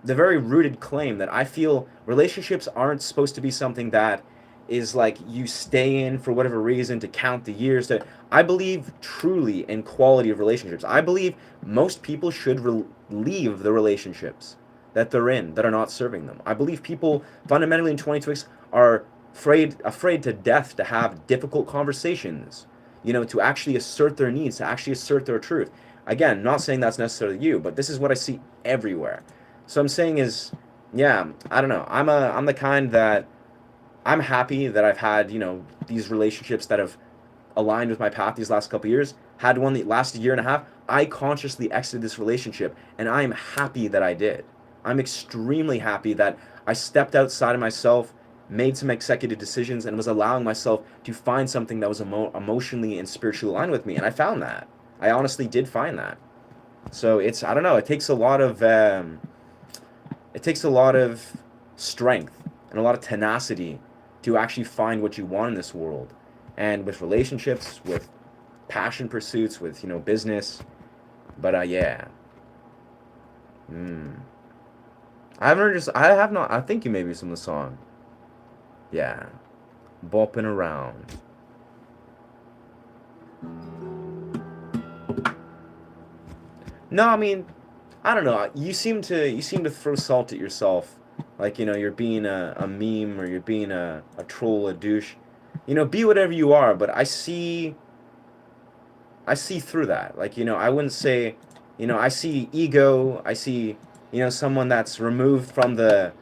rooted claim that I feel relationships aren't supposed to be something that is like you stay in for whatever reason to count the years. I believe truly in quality of relationships. I believe most people should leave the relationships that they're in that are not serving them. I believe people fundamentally in 2026 are afraid to death to have difficult conversations, to actually assert their needs, to actually assert their truth. Again, not saying that's necessarily you, but this is what I see everywhere. So I'm saying is, yeah, I don't know. I'm the kind that I'm happy that I've had, these relationships that have aligned with my path these last couple of years. Had one that lasted a year and a half. I consciously exited this relationship, and I am happy that I did. I'm extremely happy that I stepped outside of myself, made some executive decisions, and was allowing myself to find something that was emotionally and spiritually aligned with me. And I found that. I honestly did find that. So I don't know, it takes a lot of strength and a lot of tenacity to actually find what you want in this world. And with relationships, with passion pursuits, with, business. But yeah. I think you maybe some of the song. Yeah. Bopping around. No, I mean, I don't know. You seem to throw salt at yourself. Like, you're being a meme, or you're being a troll, a douche. Be whatever you are, but I see through that. Like, I wouldn't say, I see ego, I see, someone that's removed from the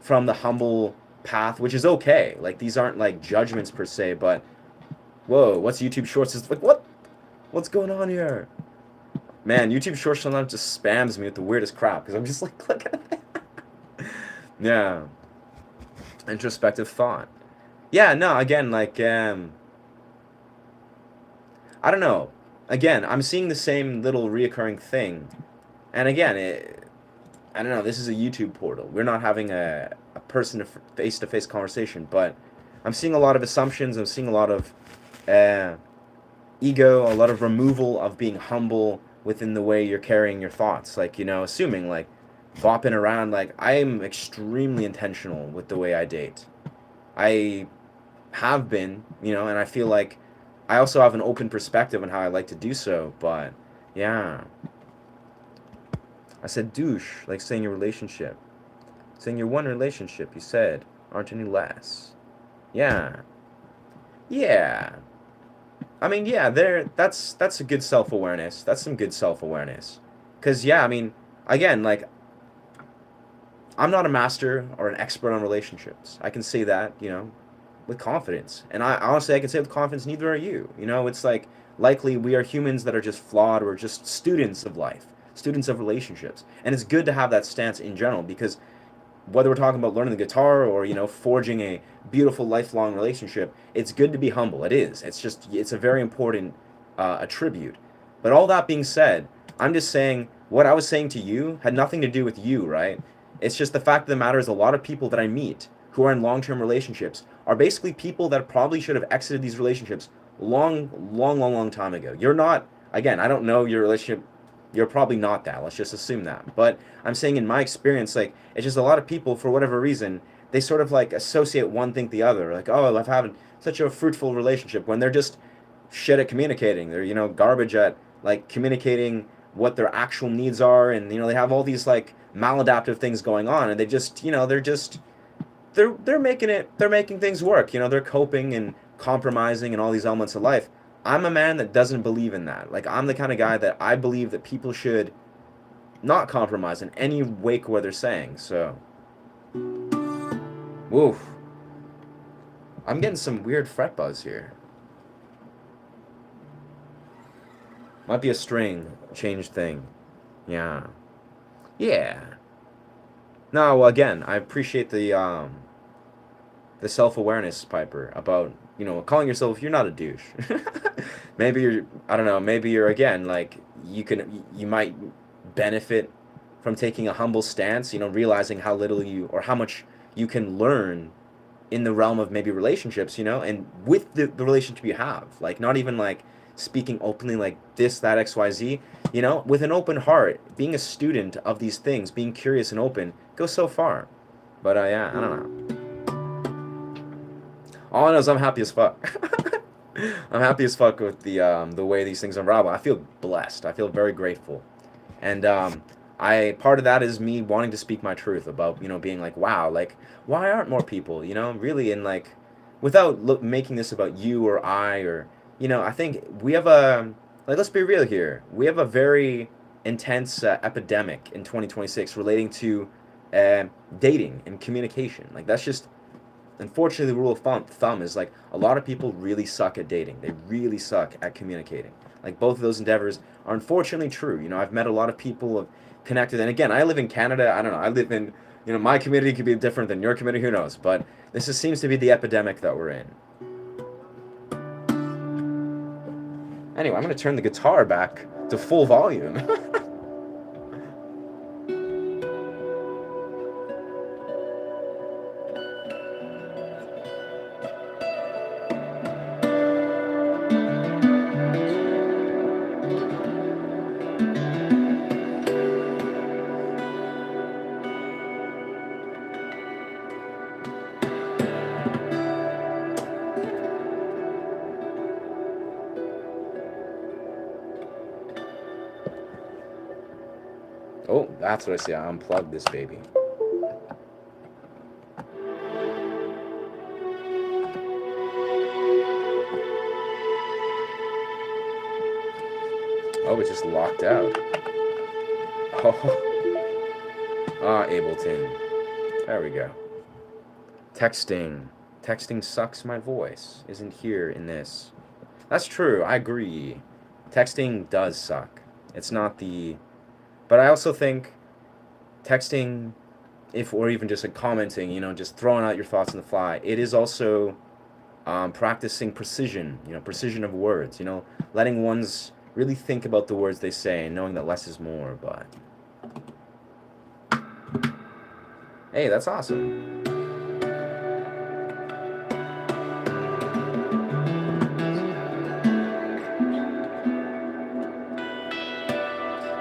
humble path, which is okay. Like, these aren't like judgments per se, but whoa, what's YouTube Shorts? Is like, what's going on here? Man, YouTube Shorts sometimes just spams me with the weirdest crap, because I'm just like, look at that. Yeah. Introspective thought. Yeah, no, again, like, I don't know. Again, I'm seeing the same little reoccurring thing. And again, I don't know, this is a YouTube portal. We're not having a person face-to-face conversation, but I'm seeing a lot of assumptions. I'm seeing a lot of ego, a lot of removal of being humble within the way you're carrying your thoughts. Like, assuming, like, bopping around. Like, I'm extremely intentional with the way I date. I have been, and I feel like I also have an open perspective on how I like to do so, but yeah. I said douche, like saying your relationship. Saying your one relationship, you said, aren't any less. Yeah. Yeah. I mean, yeah, that's a good self-awareness. That's some good self-awareness. Because, yeah, I mean, again, like, I'm not a master or an expert on relationships. I can say that, with confidence. And I honestly, I can say with confidence, neither are you. It's like, likely we are humans that are just flawed. We're just students of life, students of relationships. And it's good to have that stance in general, because whether we're talking about learning the guitar or, forging a beautiful lifelong relationship, it's good to be humble. It is. It's a very important attribute. But all that being said, I'm just saying what I was saying to you had nothing to do with you, right? It's just the fact of the matter is a lot of people that I meet who are in long-term relationships are basically people that probably should have exited these relationships long time ago. You're not, again, I don't know your relationship. You're probably not that. Let's just assume that. But I'm saying in my experience, like, it's just a lot of people, for whatever reason, they sort of like associate one thing with the other. Like, oh, I've had such a fruitful relationship, when they're just shit at communicating. They're, garbage at like communicating what their actual needs are, and they have all these like maladaptive things going on, and they just, they're making things work. They're coping and compromising and all these elements of life. I'm a man that doesn't believe in that. Like, I'm the kind of guy that I believe that people should not compromise in any wake of what they're saying. So, woof. I'm getting some weird fret buzz here. Might be a string change thing. Yeah. Yeah. No, well, again, I appreciate the self-awareness, Piper, about, calling yourself, you're not a douche. Maybe you're, I don't know, maybe you're, again, like, you might benefit from taking a humble stance, realizing how little or how much you can learn in the realm of maybe relationships, and with the relationship you have, like, not even like speaking openly like this, that, XYZ, with an open heart, being a student of these things, being curious and open, goes so far. But yeah, I don't know. All I know is I'm happy as fuck. I'm happy as fuck with the way these things unravel. I feel blessed. I feel very grateful. And Part of that is me wanting to speak my truth about, being like, wow, like, why aren't more people, really, and like, without making this about you or I, or, I think we have like, let's be real here. We have a very intense epidemic in 2026 relating to uh, dating and communication. Like, that's just, unfortunately, the rule of thumb is like, a lot of people really suck at dating. They really suck at communicating. Like, both of those endeavors are unfortunately true. I've met a lot of people, have connected, and again, I live in Canada. I don't know. I live in, my community could be different than your community. Who knows? But seems to be the epidemic that we're in. Anyway, I'm going to turn the guitar back to full volume. Oh, that's what I say. I unplugged this baby. Oh, it just locked out. Oh. Ah, Ableton. There we go. Texting. Texting sucks my voice. Isn't here in this. That's true. I agree. Texting does suck. It's not the... But I also think texting, or even just like commenting, just throwing out your thoughts on the fly, it is also practicing precision, precision of words, letting ones really think about the words they say and knowing that less is more. But hey, that's awesome.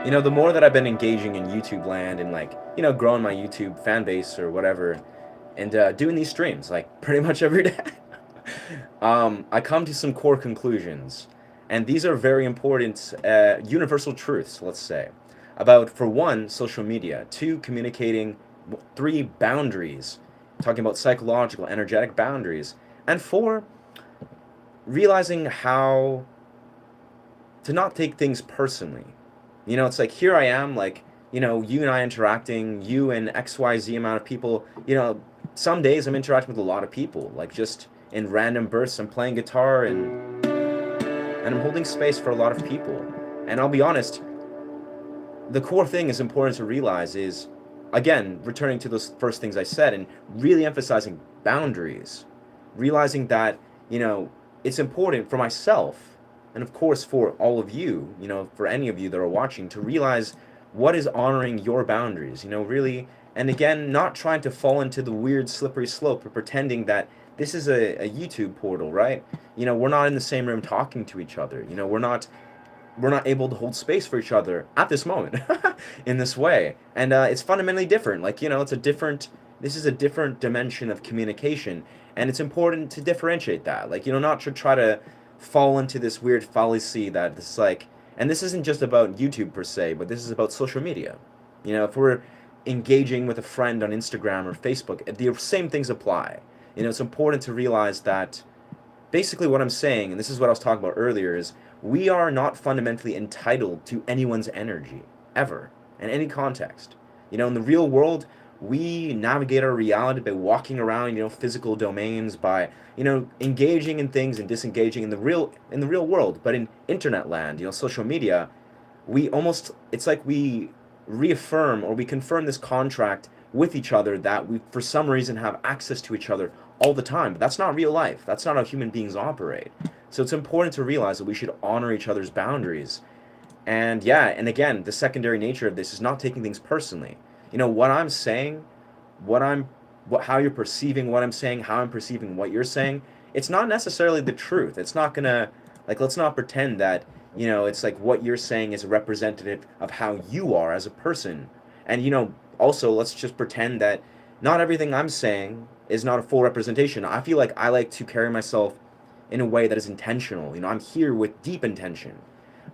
The more that I've been engaging in YouTube land and like, growing my YouTube fan base or whatever, and doing these streams like pretty much every day, I come to some core conclusions. And these are very important universal truths, let's say, about, for one, social media, two, communicating, three, boundaries, talking about psychological, energetic boundaries, and four, realizing how to not take things personally. It's like, here I am, like, you and I interacting, you and XYZ amount of people, some days I'm interacting with a lot of people, like just in random bursts. I'm playing guitar and I'm holding space for a lot of people. And I'll be honest, the core thing is important to realize is, again, returning to those first things I said and really emphasizing boundaries, realizing that, it's important for myself, and of course for all of you, for any of you that are watching, to realize what is honoring your boundaries, really, and again, not trying to fall into the weird slippery slope of pretending that this is a YouTube portal, right? We're not in the same room talking to each other. We're not able to hold space for each other at this moment in this way. And it's fundamentally different. Like, this is a different dimension of communication, and it's important to differentiate that. Like, not to try to fall into this weird fallacy that it's like, and this isn't just about YouTube per se, but this is about social media. If we're engaging with a friend on Instagram or Facebook, the same things apply. It's important to realize that basically what I'm saying, and this is what I was talking about earlier, is we are not fundamentally entitled to anyone's energy, ever, in any context. In the real world, we navigate our reality by walking around, physical domains, by, engaging in things and disengaging in the real world. But in internet land, social media, it's like we reaffirm or we confirm this contract with each other that we, for some reason, have access to each other all the time. But that's not real life. That's not how human beings operate. So it's important to realize that we should honor each other's boundaries. And yeah, and again, the secondary nature of this is not taking things personally. What I'm saying, how you're perceiving what I'm saying, how I'm perceiving what you're saying, it's not necessarily the truth. It's not gonna, like, let's not pretend that, it's like what you're saying is representative of how you are as a person. And, also, let's just pretend that not everything I'm saying is not a full representation. I feel like I like to carry myself in a way that is intentional. I'm here with deep intention.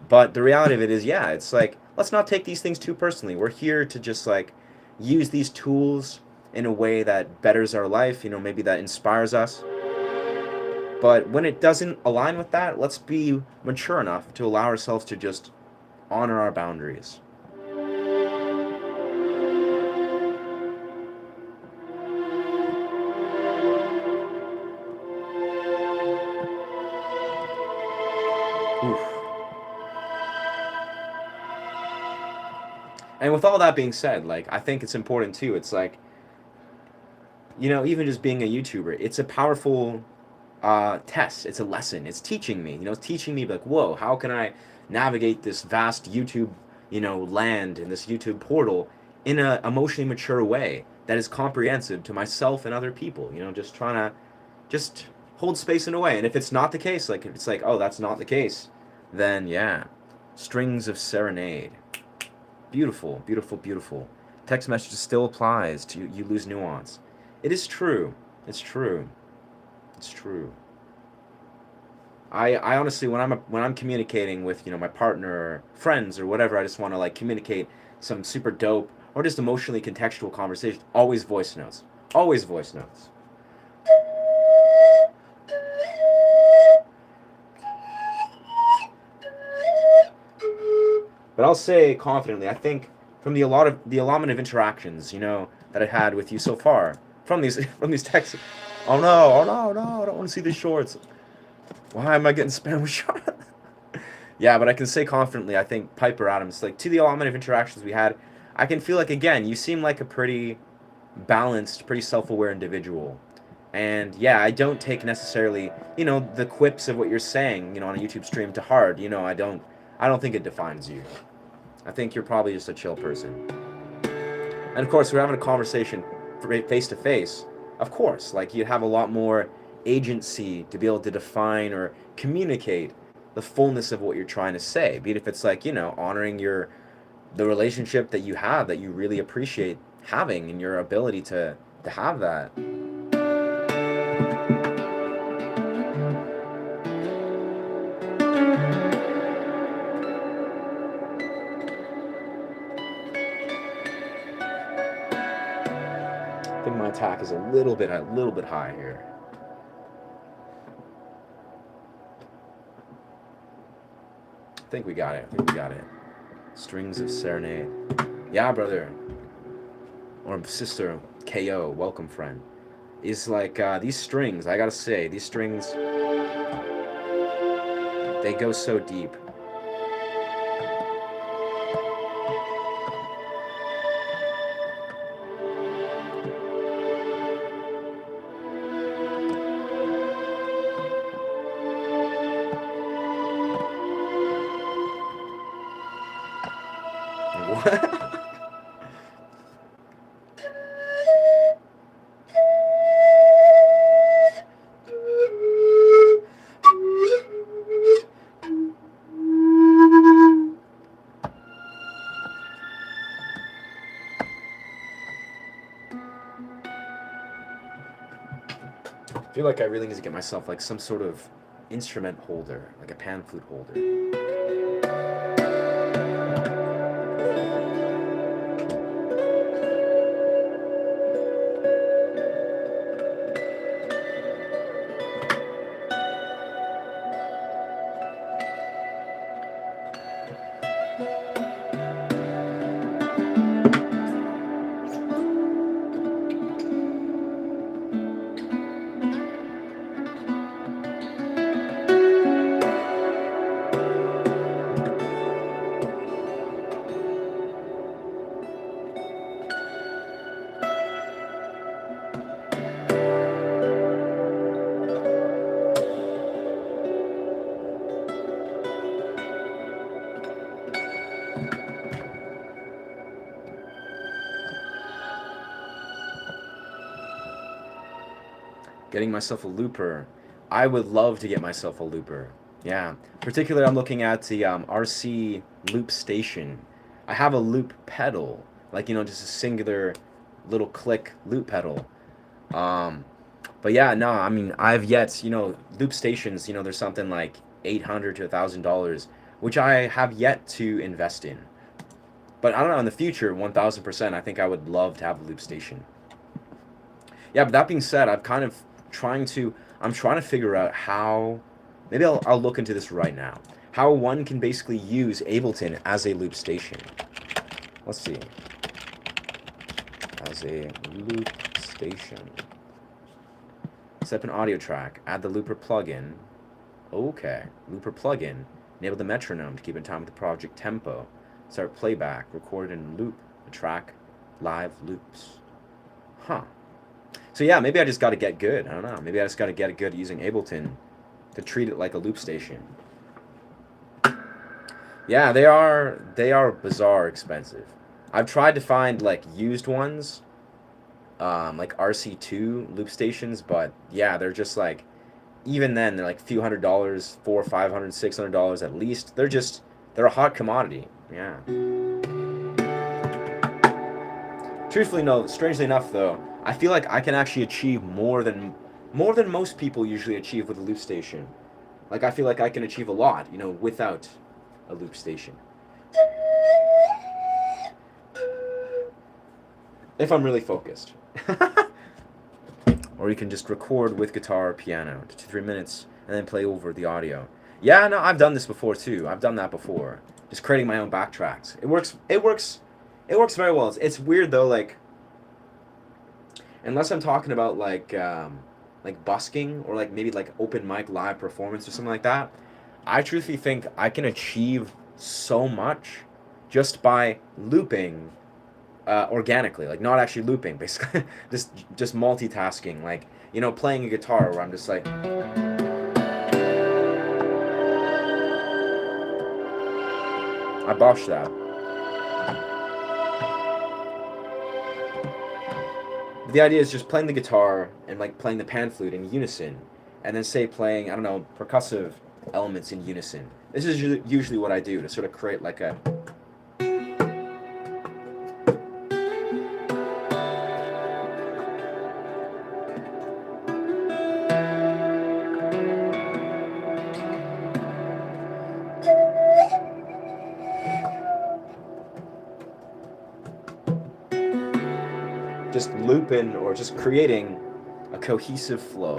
But the reality of it is, yeah, it's like, let's not take these things too personally. We're here to just like use these tools in a way that betters our life, you know, maybe that inspires us. But when it doesn't align with that, let's be mature enough to allow ourselves to just honor our boundaries. Oof. And with all that being said, like, I think it's important too. It's like, you know, even just being a YouTuber, it's a powerful test. It's a lesson. It's teaching me, you know, it's teaching me like, whoa, how can I navigate this vast YouTube, you know, land and this YouTube portal in a emotionally mature way that is comprehensive to myself and other people, you know, just trying to just hold space in a way. And if it's not the case, like if it's like, oh, that's not the case, then yeah, strings of serenade. Beautiful, beautiful, beautiful. Text message still applies to you. You lose nuance. It is true. It's true. It's true. I honestly, when I'm communicating with, you know, my partner or friends or whatever, I just want to like communicate some super dope or just emotionally contextual conversation. Always voice notes. Always voice notes. But I'll say confidently, I think from the allotment of interactions, you know, that I had with you so far, from these from these texts. Oh no, oh no, no, I don't want to see the shorts. Why am I getting spammed with shorts? Yeah, but I can say confidently, I think Piper Adams, like to the allotment of interactions we had, I can feel like again, you seem like a pretty balanced, pretty self-aware individual. And yeah, I don't take necessarily, you know, the quips of what you're saying, you know, on a YouTube stream to heart. You know, I don't think it defines you. I think you're probably just a chill person. And of course, we're having a conversation face to face. Of course, like you'd have a lot more agency to be able to define or communicate the fullness of what you're trying to say. Be it if it's like, you know, honoring the relationship that you have that you really appreciate having and your ability to have that. I think my attack is a little bit high here. I think we got it. I think we got it. Strings of serenade. Yeah, brother. Or sister, KO, welcome friend. Is like these strings, I gotta say, these strings, they go so deep. What? I feel like I really need to get myself like some sort of instrument holder, like a pan flute holder. Getting myself a looper. I would love to get myself a looper. Yeah. Particularly, I'm looking at the RC loop station. I have a loop pedal, like, you know, just a singular little click loop pedal. Um, but yeah, no, I mean, I've yet, you know, loop stations, you know, there's something like $800 to $1,000, which I have yet to invest in. But I don't know, in the future, 1000%, I think I would love to have a loop station. Yeah, but that being said, I'm trying to figure out how, maybe I'll look into this right now, how one can basically use Ableton as a loop station. Let's see. As a loop station. Set up an audio track, add the looper plugin. Okay, looper plugin. Enable the metronome to keep in time with the project tempo. Start playback, record and loop the track, live loops. Huh. So yeah, maybe I just got to get good. I don't know. Maybe I just got to get good at using Ableton to treat it like a loop station. Yeah, they are bizarre expensive. I've tried to find like used ones, like RC2 loop stations, but yeah, they're just like, even then they're like a few $100, $400, $500, $600 at least. They're a hot commodity. Yeah. Truthfully, no. Strangely enough, though, I feel like I can actually achieve more than most people usually achieve with a loop station. Like I feel like I can achieve a lot, without a loop station. If I'm really focused. Or you can just record with guitar or piano to 3 minutes and then play over the audio. Yeah, no, I've done this before too. I've done that before. Just creating my own backtracks. It works very well. It's weird though, like, unless I'm talking about like busking or like maybe like open mic live performance or something like that, I truthfully think I can achieve so much just by looping organically, like not actually looping, basically just multitasking, like playing a guitar where I'm just like I botched that. The idea is just playing the guitar and like playing the pan flute in unison, and then say playing, I don't know, percussive elements in unison. This is usually what I do to sort of create like a just looping or just creating a cohesive flow.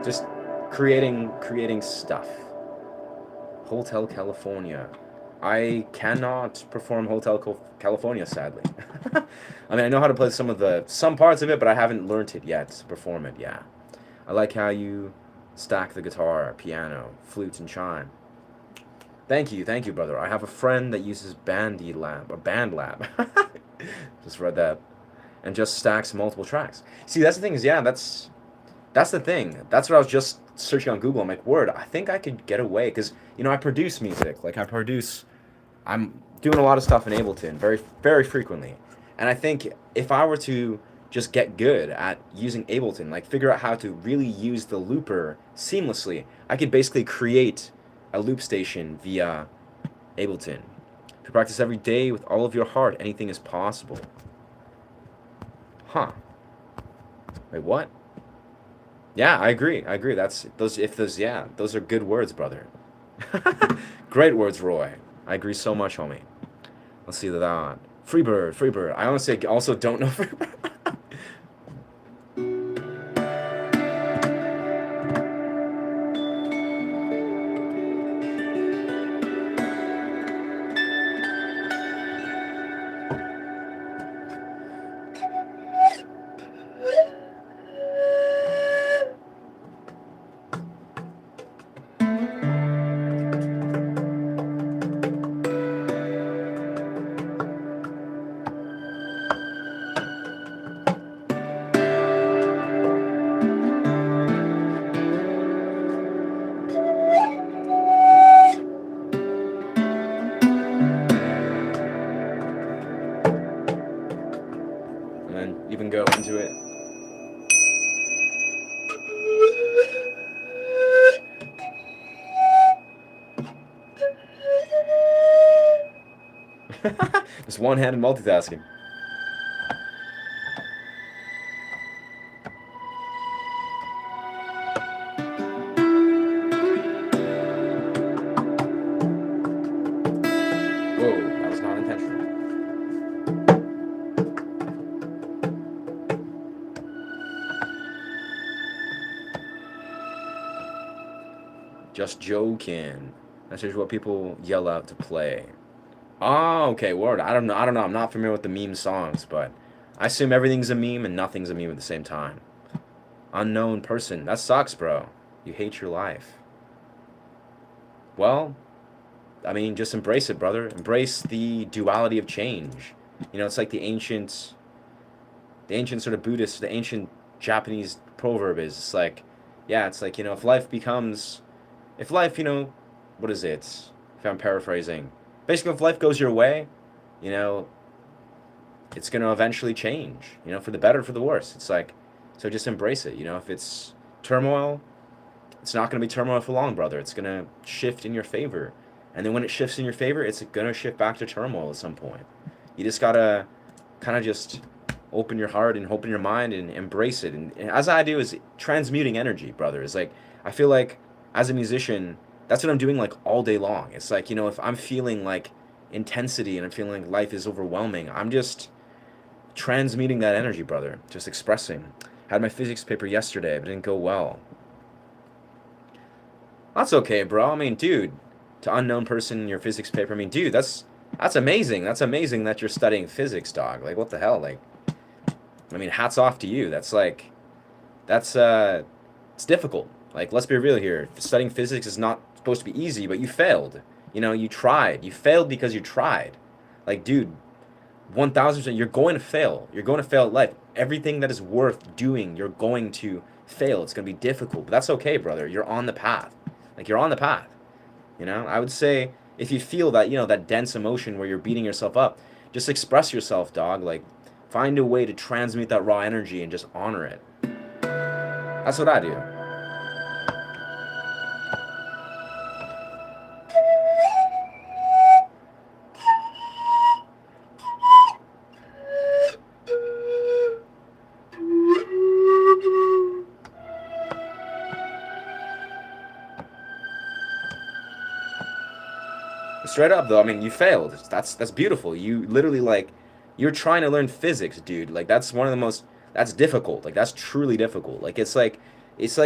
Just creating stuff. Hotel California. I cannot perform Hotel California, sadly. I mean, I know how to play some parts of it, but I haven't learned it yet to perform it. Yeah, I like how you stack the guitar, piano, flute, and chime. Thank you, brother. I have a friend that uses BandLab. Just read that, and just stacks multiple tracks. See, that's the thing is, yeah, that's the thing. That's what I was just searching on Google. I'm like, word, I think I could get away because I produce music. Like I'm doing a lot of stuff in Ableton very very frequently, and I think if I were to just get good at using Ableton, like figure out how to really use the looper seamlessly, I could basically create a loop station via Ableton. If you practice every day with all of your heart, anything is possible. Huh. Wait, what? Yeah, I agree. Those are good words, brother. Great words, Roy. I agree so much, homie. Let's see that. Freebird. I honestly also don't know Freebird. go into it. Just one-handed multitasking. Whoa, that was not intentional. Just joking. That's just what people yell out to play. Oh, okay, word. I don't know. I'm not familiar with the meme songs, but I assume everything's a meme and nothing's a meme at the same time. Unknown person. That sucks, bro. You hate your life. Well, I mean, just embrace it, brother. Embrace the duality of change. You know, it's like the ancient sort of Buddhist, the ancient Japanese proverb is. It's like, yeah, it's like, you know, if life, you know, what is it? If I'm paraphrasing, basically, if life goes your way, you know, it's going to eventually change, you know, for the better or for the worse. It's like, so just embrace it. You know, if it's turmoil, it's not going to be turmoil for long, brother. It's going to shift in your favor. And then when it shifts in your favor, it's going to shift back to turmoil at some point. You just got to kind of just open your heart and open your mind and embrace it. And as I do is transmuting energy, brother. It's like, I feel like as a musician, that's what I'm doing like all day long. It's like, you know, if I'm feeling like intensity and I'm feeling like life is overwhelming, I'm just transmuting that energy, brother. Just expressing. Had my physics paper yesterday, but it didn't go well. That's okay, bro. I mean, dude, to unknown person in your physics paper, I mean, dude, that's amazing. That's amazing that you're studying physics, dog. Like, what the hell? Like, I mean, hats off to you. That's like, it's difficult. Like, let's be real here. Studying physics is not supposed to be easy, but you failed. You know, you tried. You failed because you tried. Like, dude, 1000%, you're going to fail. You're going to fail at life. Everything that is worth doing, you're going to fail. It's going to be difficult, but that's okay, brother. You're on the path. Like, you're on the path. You know, I would say if you feel that, you know, that dense emotion where you're beating yourself up, just express yourself, dog. Like, find a way to transmute that raw energy and just honor it. That's what I do. Straight up though, I mean, you failed. That's beautiful. You literally like you're trying to learn physics, dude. Like that's one of the most that's difficult. Like that's truly difficult. Like it's like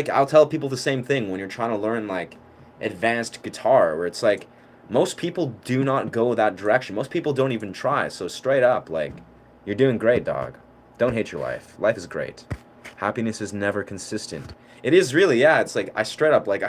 I'll tell people the same thing when you're trying to learn like advanced guitar where it's like most people do not go that direction. Most people don't even try. So straight up, like you're doing great, dog. Don't hate your life. Life is great. Happiness is never consistent. It is really, yeah. It's like I straight up like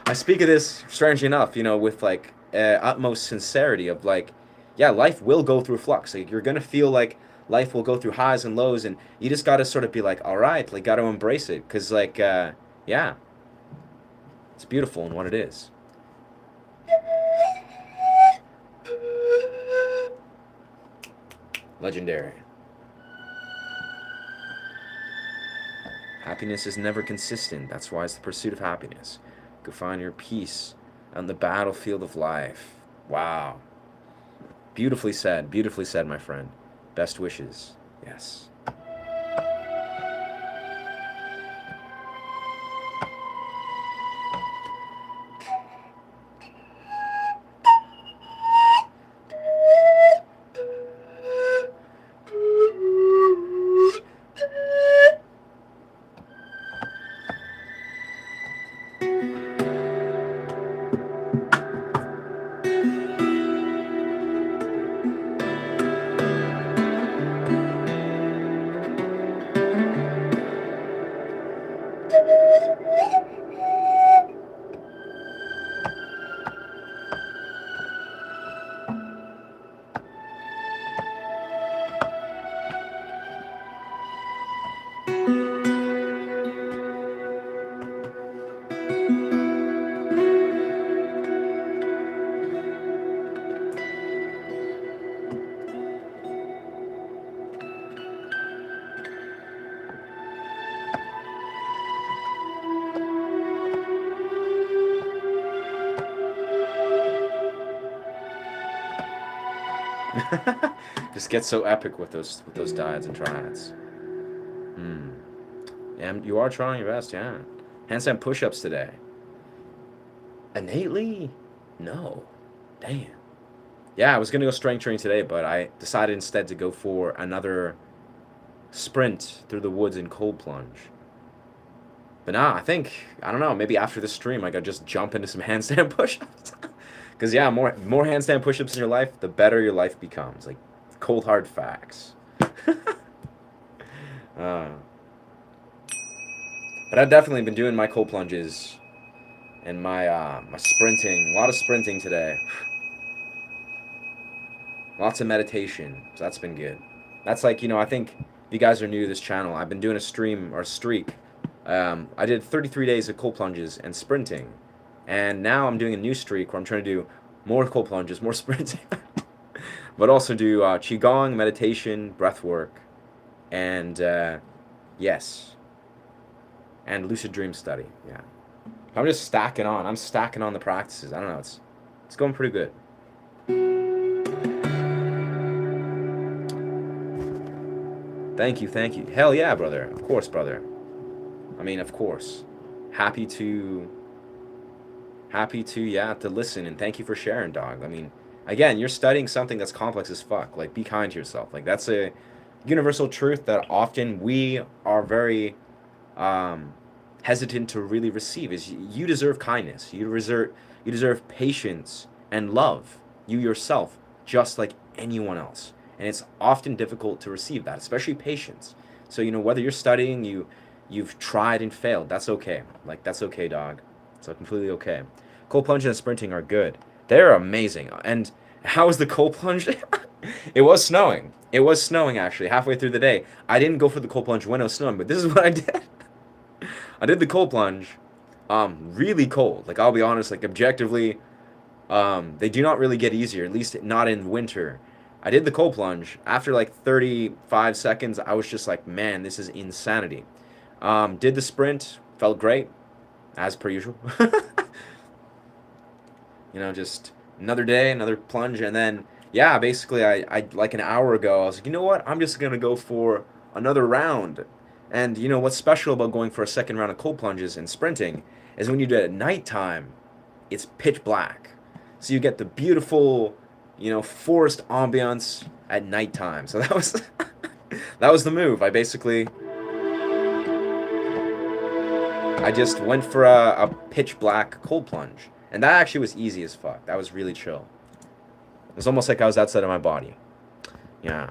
I speak of this strangely enough, you know, with like utmost sincerity of like, yeah, life will go through flux. Like you're gonna feel like life will go through highs and lows, and you just gotta sort of be like, all right, like gotta embrace it, cause like, yeah, it's beautiful in what it is. Legendary. Happiness is never consistent. That's why it's the pursuit of happiness. You can find your peace on the battlefield of life. Wow. Beautifully said, my friend. Best wishes. Yes. Just get so epic with those diets and triads. And you are trying your best, yeah. Handstand push-ups today. Innately? No. Damn. Yeah, I was gonna go strength training today, but I decided instead to go for another sprint through the woods in cold plunge. But nah, I don't know, maybe after this stream I could just jump into some handstand push-ups. Because yeah, more handstand push-ups in your life, the better your life becomes. Like, cold hard facts. But I've definitely been doing my cold plunges and my my sprinting. A lot of sprinting today. Lots of meditation. So that's been good. That's like, I think if you guys are new to this channel, I've been doing a stream or streak. I did 33 days of cold plunges and sprinting. And now I'm doing a new streak where I'm trying to do more cold plunges, more sprinting. But also do qigong, meditation, breath work, and yes, and lucid dream study. Yeah, I'm just stacking on. I'm stacking on the practices. I don't know. It's going pretty good. Thank you. Hell yeah, brother. Of course, brother. I mean, of course. Happy to listen, and thank you for sharing, dog. I mean, again, you're studying something that's complex as fuck. Like, be kind to yourself. Like, that's a universal truth that often we are very hesitant to really receive. Is you deserve kindness. You deserve patience and love. You yourself, just like anyone else. And it's often difficult to receive that, especially patience. So, whether you're studying, you've tried and failed, that's okay. Like, that's okay, dog. It's completely okay. Cold plunge and sprinting are good. They're amazing. And how was the cold plunge? It was snowing. It was snowing, actually, halfway through the day. I didn't go for the cold plunge when it was snowing, but this is what I did. I did the cold plunge, really cold. Like, I'll be honest, like, objectively, they do not really get easier, at least not in winter. I did the cold plunge. After, like, 35 seconds, I was just like, man, this is insanity. Did the sprint, felt great, as per usual. Just another day, another plunge, and then, yeah, basically, I like an hour ago, I was like, you know what, I'm just going to go for another round. And, what's special about going for a second round of cold plunges and sprinting is when you do it at nighttime, it's pitch black. So you get the beautiful, forest ambiance at nighttime. So that was, that was the move. I just went for a pitch black cold plunge. And that actually was easy as fuck. That was really chill. It was almost like I was outside of my body. Yeah.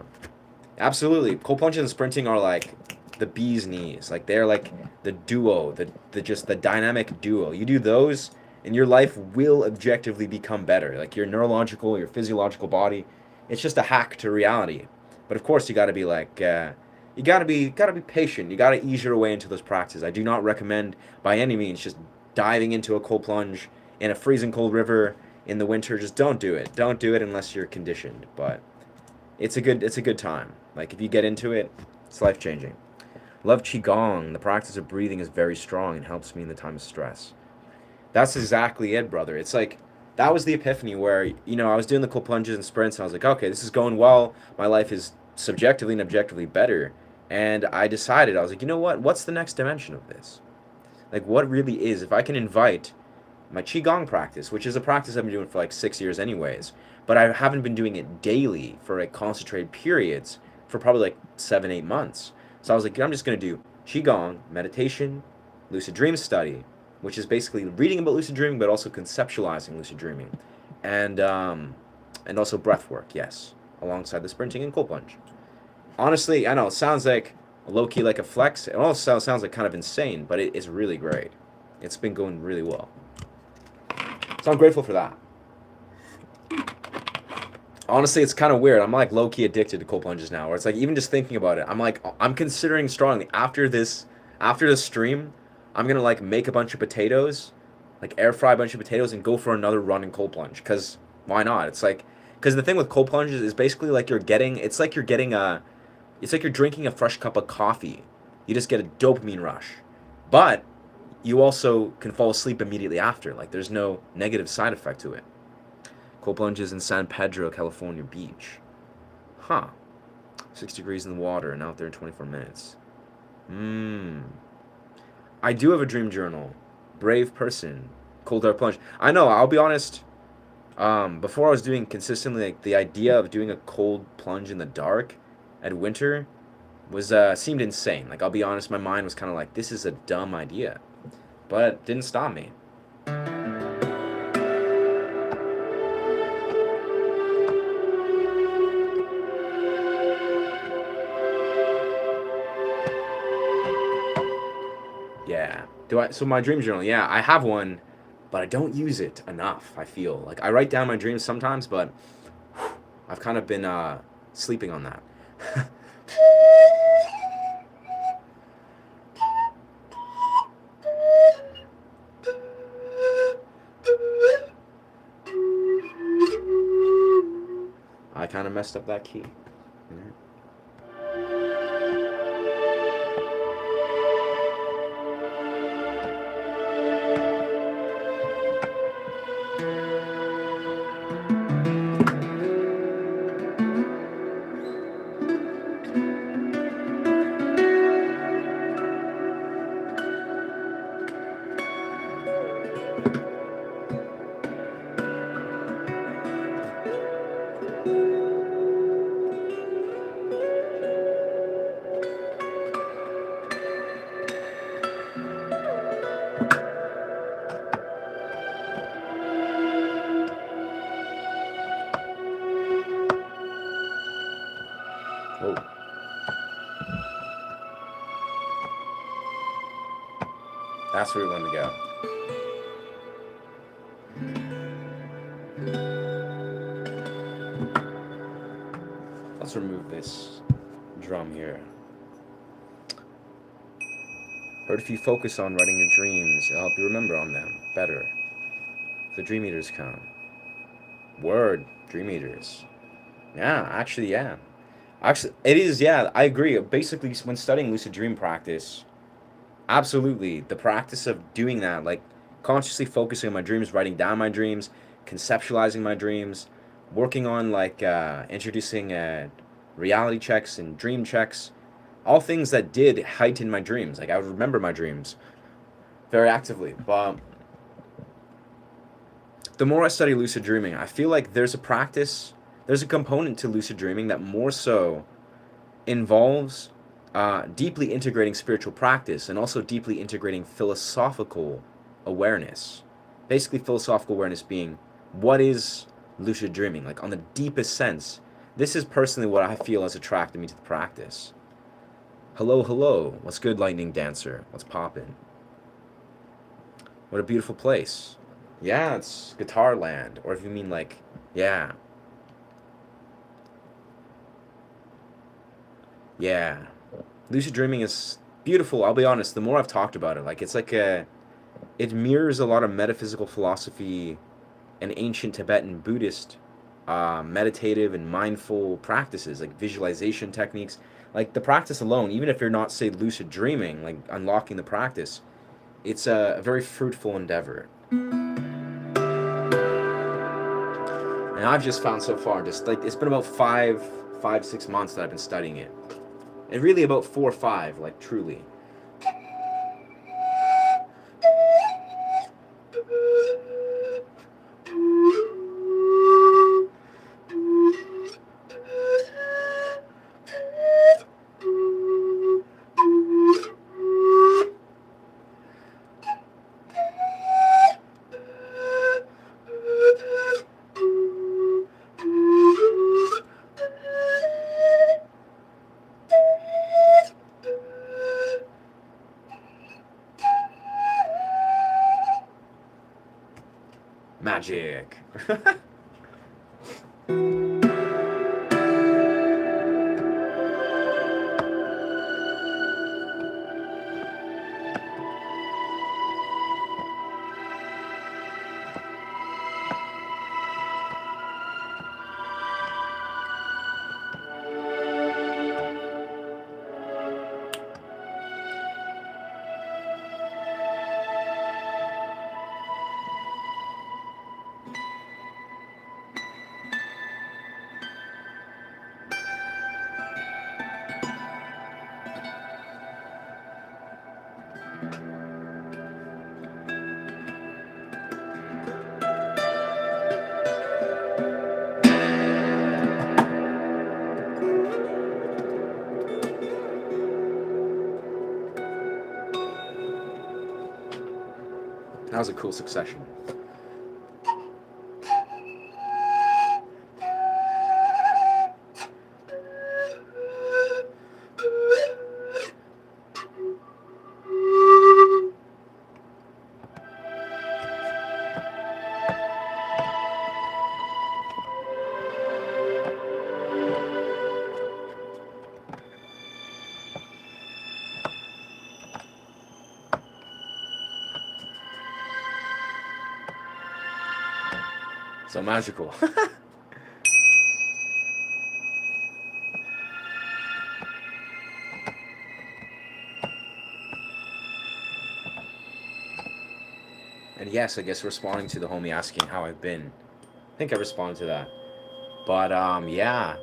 Absolutely. Cold plunges and sprinting are like the bee's knees. Like, they're like the duo, the dynamic duo. You do those and your life will objectively become better. Like, your neurological, your physiological body, it's just a hack to reality. But of course, you got to be like you got to be patient. You got to ease your way into those practices. I do not recommend by any means just diving into a cold plunge in a freezing cold river in the winter. Just don't do it. Don't do it unless you're conditioned. But it's a good time. Like, if you get into it, it's life-changing. Love qigong. The practice of breathing is very strong and helps me in the time of stress. That's exactly it, brother. It's like, that was the epiphany where, I was doing the cold plunges and sprints, and I was like, okay, this is going well. My life is subjectively and objectively better. And I decided, I was like, you know what? What's the next dimension of this? Like, what really is, if I can invite my qigong practice, which is a practice I've been doing for like 6 years anyways, but I haven't been doing it daily for like concentrated periods for probably like 7-8 months. So I was like, I'm just going to do qigong, meditation, lucid dream study, which is basically reading about lucid dreaming, but also conceptualizing lucid dreaming, and also breath work, yes, alongside the sprinting and cold plunge. Honestly, I know it sounds like low-key like a flex. It also sounds like kind of insane, but it is really great. It's been going really well. So I'm grateful for that. Honestly, it's kind of weird. I'm like low-key addicted to cold plunges now, where it's like, even just thinking about it, I'm considering strongly after this stream, I'm gonna like make a bunch of potatoes, like air fry a bunch of potatoes, and go for another run in cold plunge. Cause why not? It's like, cause the thing with cold plunges is basically like it's like you're drinking a fresh cup of coffee. You just get a dopamine rush, but you also can fall asleep immediately after. Like, there's no negative side effect to it. Cold plunges in San Pedro, California beach. Huh. 6 degrees in the water and out there in 24 minutes. I do have a dream journal. Brave person. Cold dark plunge. I know, I'll be honest. Before I was doing consistently, like, the idea of doing a cold plunge in the dark at winter was, seemed insane. Like, I'll be honest, my mind was kind of like, this is a dumb idea. But it didn't stop me. Yeah. So my dream journal, yeah, I have one, but I don't use it enough, I feel. Like, I write down my dreams sometimes, but I've kind of been, sleeping on that. I kind of messed up that key. Oh. That's where we want to go. Let's remove this drum here. Heard if you focus on writing your dreams, it'll help you remember on them better. The Dream Eaters come. Word, Dream Eaters. Yeah, actually, yeah. Actually, it is, yeah, I agree. Basically, when studying lucid dream practice, absolutely, the practice of doing that, like consciously focusing on my dreams, writing down my dreams, conceptualizing my dreams, working on like introducing reality checks and dream checks, all things that did heighten my dreams. Like, I would remember my dreams very actively. But the more I study lucid dreaming, I feel like there's a practice, there's a component to lucid dreaming that more so involves deeply integrating spiritual practice and also deeply integrating philosophical awareness. Basically, philosophical awareness being, what is lucid dreaming? Like, on the deepest sense, this is personally what I feel has attracted me to the practice. Hello, hello. What's good, Lightning Dancer? What's poppin'? What a beautiful place. Yeah, it's Guitar Land. Or if you mean like, yeah. Yeah. Lucid dreaming is beautiful, I'll be honest. The more I've talked about it, like, it's like it mirrors a lot of metaphysical philosophy and ancient Tibetan Buddhist meditative and mindful practices, like visualization techniques. Like, the practice alone, even if you're not, say, lucid dreaming, like unlocking the practice, it's a very fruitful endeavor. And I've just found so far, just like, it's been about 6 months that I've been studying it. And really about 4 or 5, like, truly. Magic. was a cool succession. So magical. And yes, I guess responding to the homie asking how I've been. I think I responded to that. But yeah,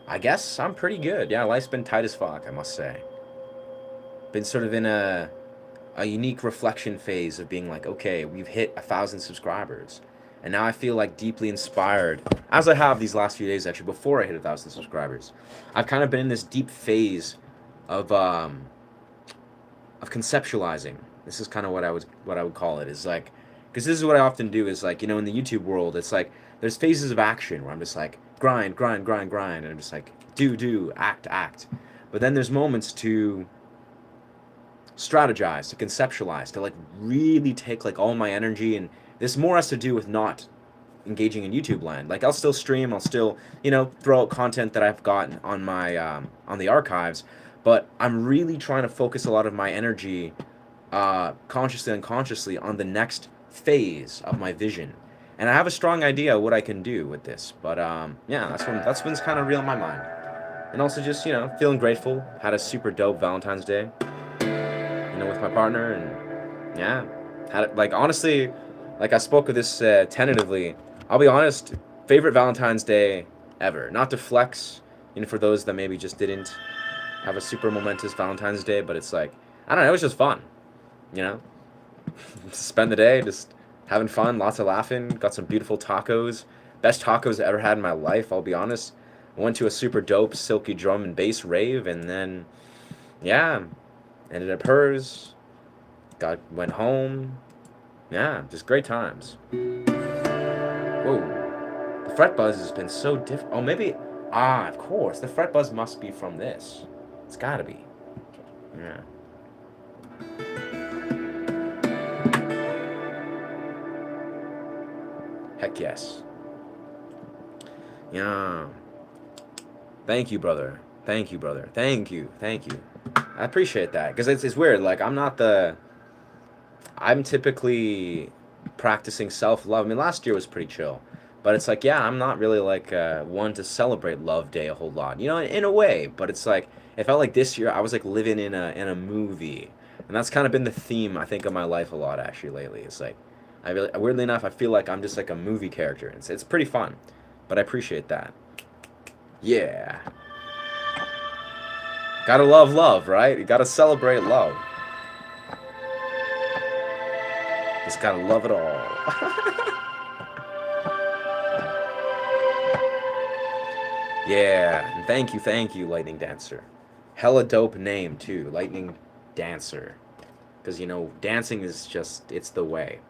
I guess I'm pretty good. Yeah, life's been tight as fuck, I must say. Been sort of in a unique reflection phase of being like, okay, we've hit 1,000 subscribers. And now I feel like deeply inspired, as I have these last few days actually, before I hit 1,000 subscribers. I've kind of been in this deep phase of conceptualizing. This is kind of what I would call it, is like, because this is what I often do, is like, you know, in the YouTube world, it's like there's phases of action where I'm just like grind, grind, grind, grind, and I'm just like do, act, act. But then there's moments to strategize, to conceptualize, to like really take like all my energy, and this more has to do with not engaging in YouTube land. Like I'll still stream, I'll still, you know, throw out content that I've gotten on my on the archives, but I'm really trying to focus a lot of my energy consciously and unconsciously on the next phase of my vision. And I have a strong idea of what I can do with this, but yeah, that's what's kind of real in my mind. And also just, you know, feeling grateful. Had a super dope Valentine's Day, you know, with my partner, and yeah, had it, like, honestly, like I spoke of this tentatively. I'll be honest, favorite Valentine's Day ever. Not to flex, you know, for those that maybe just didn't have a super momentous Valentine's Day, but it's like, I don't know, it was just fun, you know? Spend the day just having fun, lots of laughing, got some beautiful tacos. Best tacos I ever had in my life, I'll be honest. Went to a super dope silky drum and bass rave, and then, yeah, ended up hers. Went home. Yeah, just great times. Whoa. The fret buzz has been so different. Oh, maybe, of course, the fret buzz must be from this. It's gotta be. Yeah. Heck yes. Yeah. Thank you, brother. Thank you, brother. Thank you. Thank you. I appreciate that. Because it's weird. Like, I'm typically practicing self-love. I mean, last year was pretty chill. But it's like, yeah, I'm not really like one to celebrate Love Day a whole lot. You know, in a way. But it's like, it felt like this year I was like living in a movie. And that's kind of been the theme, I think, of my life a lot, actually, lately. It's like, weirdly enough, I feel like I'm just like a movie character. It's pretty fun. But I appreciate that. Yeah. Gotta love love, right? You gotta celebrate love. Just gotta love it all. Yeah. And thank you, Lightning Dancer. Hella dope name, too. Lightning Dancer. Because, you know, dancing is just, it's the way.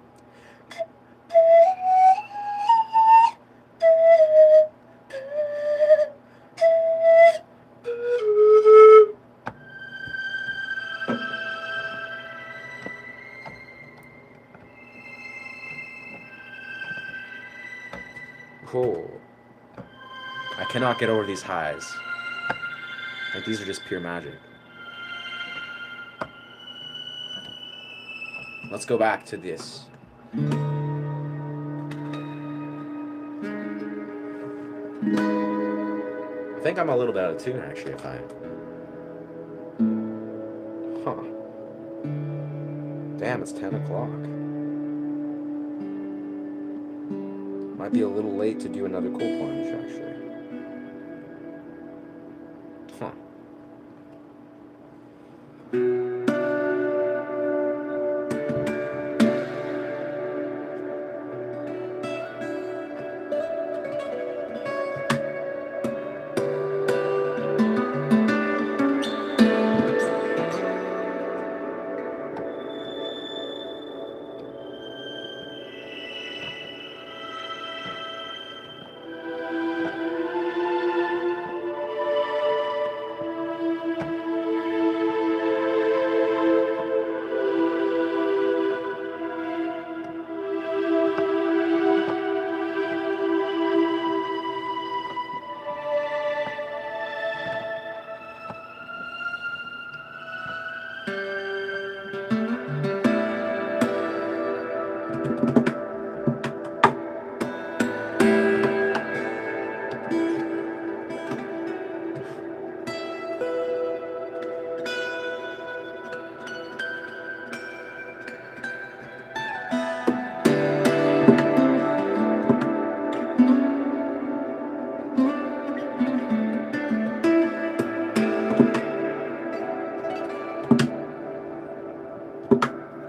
Cool. I cannot get over these highs. Like, these are just pure magic. Let's go back to this. I think I'm a little bit out of tune, actually, if I... Huh. Damn, it's 10 o'clock. Might be a little late to do another cool plunge, actually. Huh.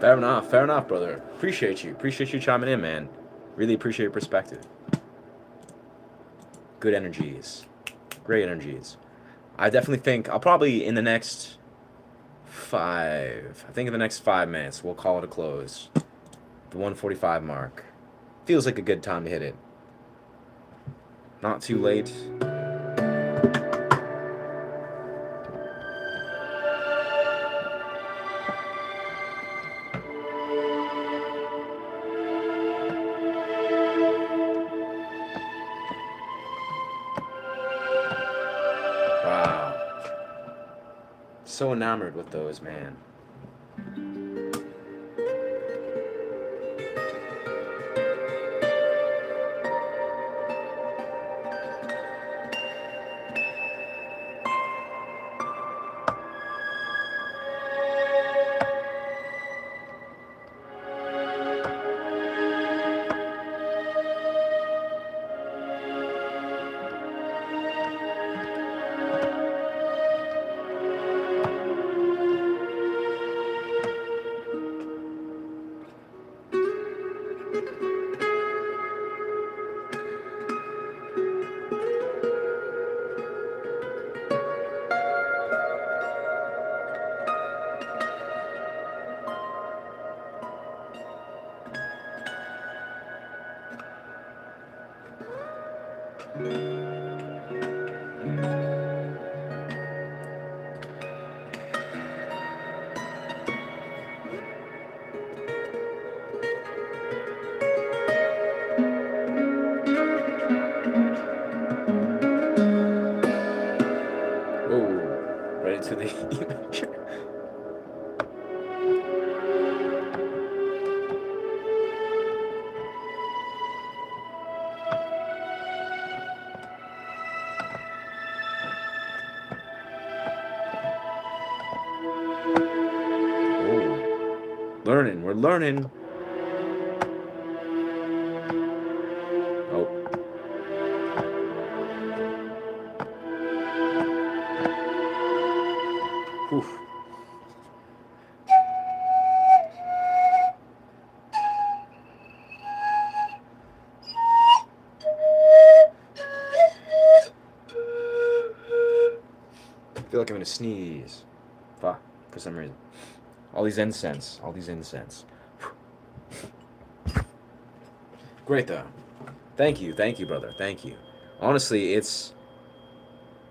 Fair enough, brother. Appreciate you chiming in, man. Really appreciate your perspective. Good energies. Great energies. I definitely think I'll probably in the next I think in the next 5 minutes, we'll call it a close. The 1:45 mark. Feels like a good time to hit it. Not too late. Wow. So enamored with those, man. Whoa. Right into the image. Learning. We're learning. Oh. Whew. I feel like I'm gonna sneeze. Fuck. For some reason. All these incense. Great though. Thank you, brother. Thank you. Honestly, it's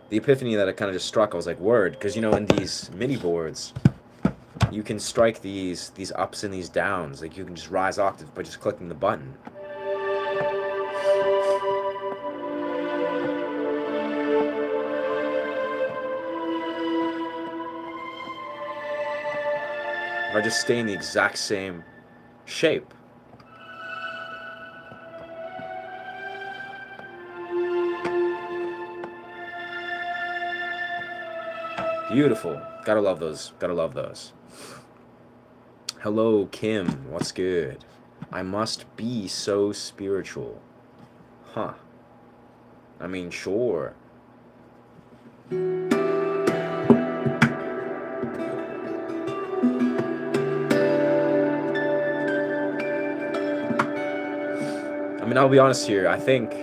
the epiphany that I kind of just struck. I was like, word, because in these MIDI boards, you can strike these ups and these downs. Like you can just rise octaves by just clicking the button. If I just stay in the exact same shape. Beautiful. Gotta love those. Hello, Kim. What's good? I must be so spiritual. Huh. I mean, sure. I mean, I'll be honest here. I think,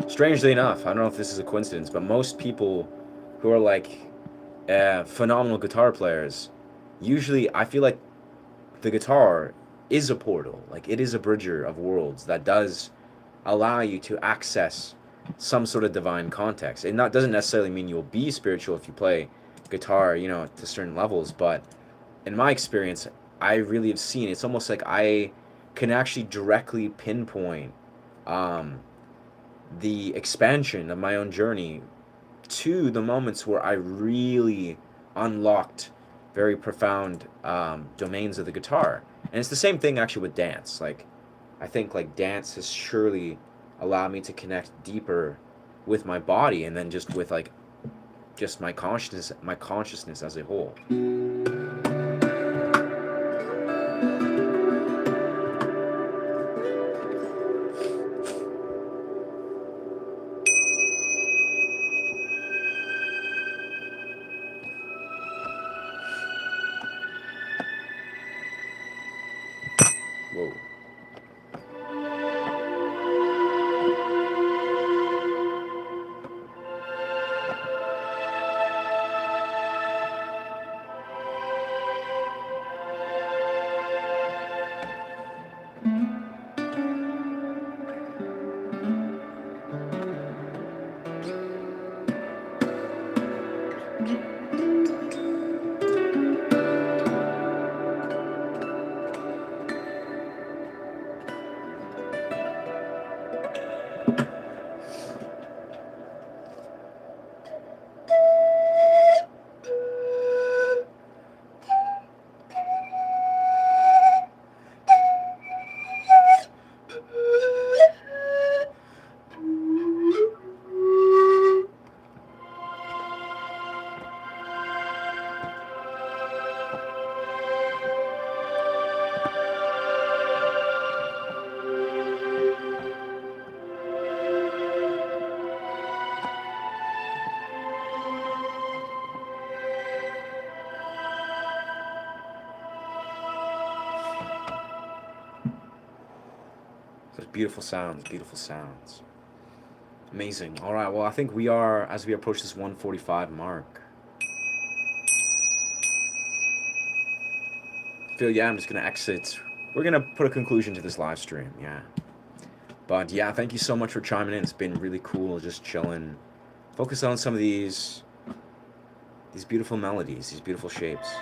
strangely enough, I don't know if this is a coincidence, but most people who are like phenomenal guitar players, usually I feel like the guitar is a portal. Like it is a bridger of worlds that does allow you to access some sort of divine context. It doesn't necessarily mean you'll be spiritual if you play guitar, to certain levels, but in my experience, I really have seen it's almost like I can actually directly pinpoint the expansion of my own journey to the moments where I really unlocked very profound domains of the guitar. And it's the same thing actually with dance. Like I think like dance has surely allowed me to connect deeper with my body, and then just with like just my consciousness as a whole. Whoa. Such beautiful sounds, beautiful sounds. Amazing. All right, well, I think we are, as we approach this 145 mark. Yeah, I'm just going to exit. We're going to put a conclusion to this live stream, yeah. But yeah, thank you so much for chiming in. It's been really cool just chilling. Focus on some of these beautiful melodies, these beautiful shapes.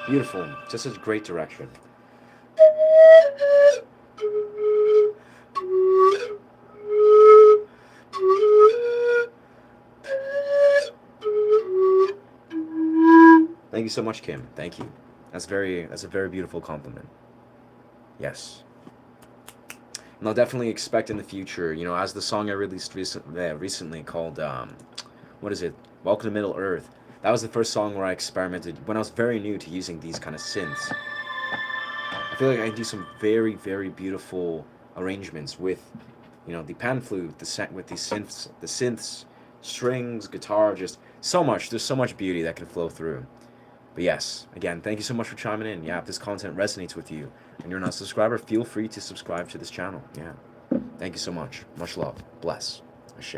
Beautiful. Just such great direction. Thank you so much, Kim. Thank you. That's a very beautiful compliment. Yes. And I'll definitely expect in the future, you know, as the song I released recently called, what is it? Welcome to Middle Earth. That was the first song where I experimented when I was very new to using these kind of synths. I feel like I can do some very, very beautiful arrangements with, you know, the pan flute, with the synths, strings, guitar, just so much. There's so much beauty that can flow through. But yes, again, thank you so much for chiming in. Yeah, if this content resonates with you and you're not a subscriber, feel free to subscribe to this channel. Yeah. Thank you so much. Much love. Bless. Ashe.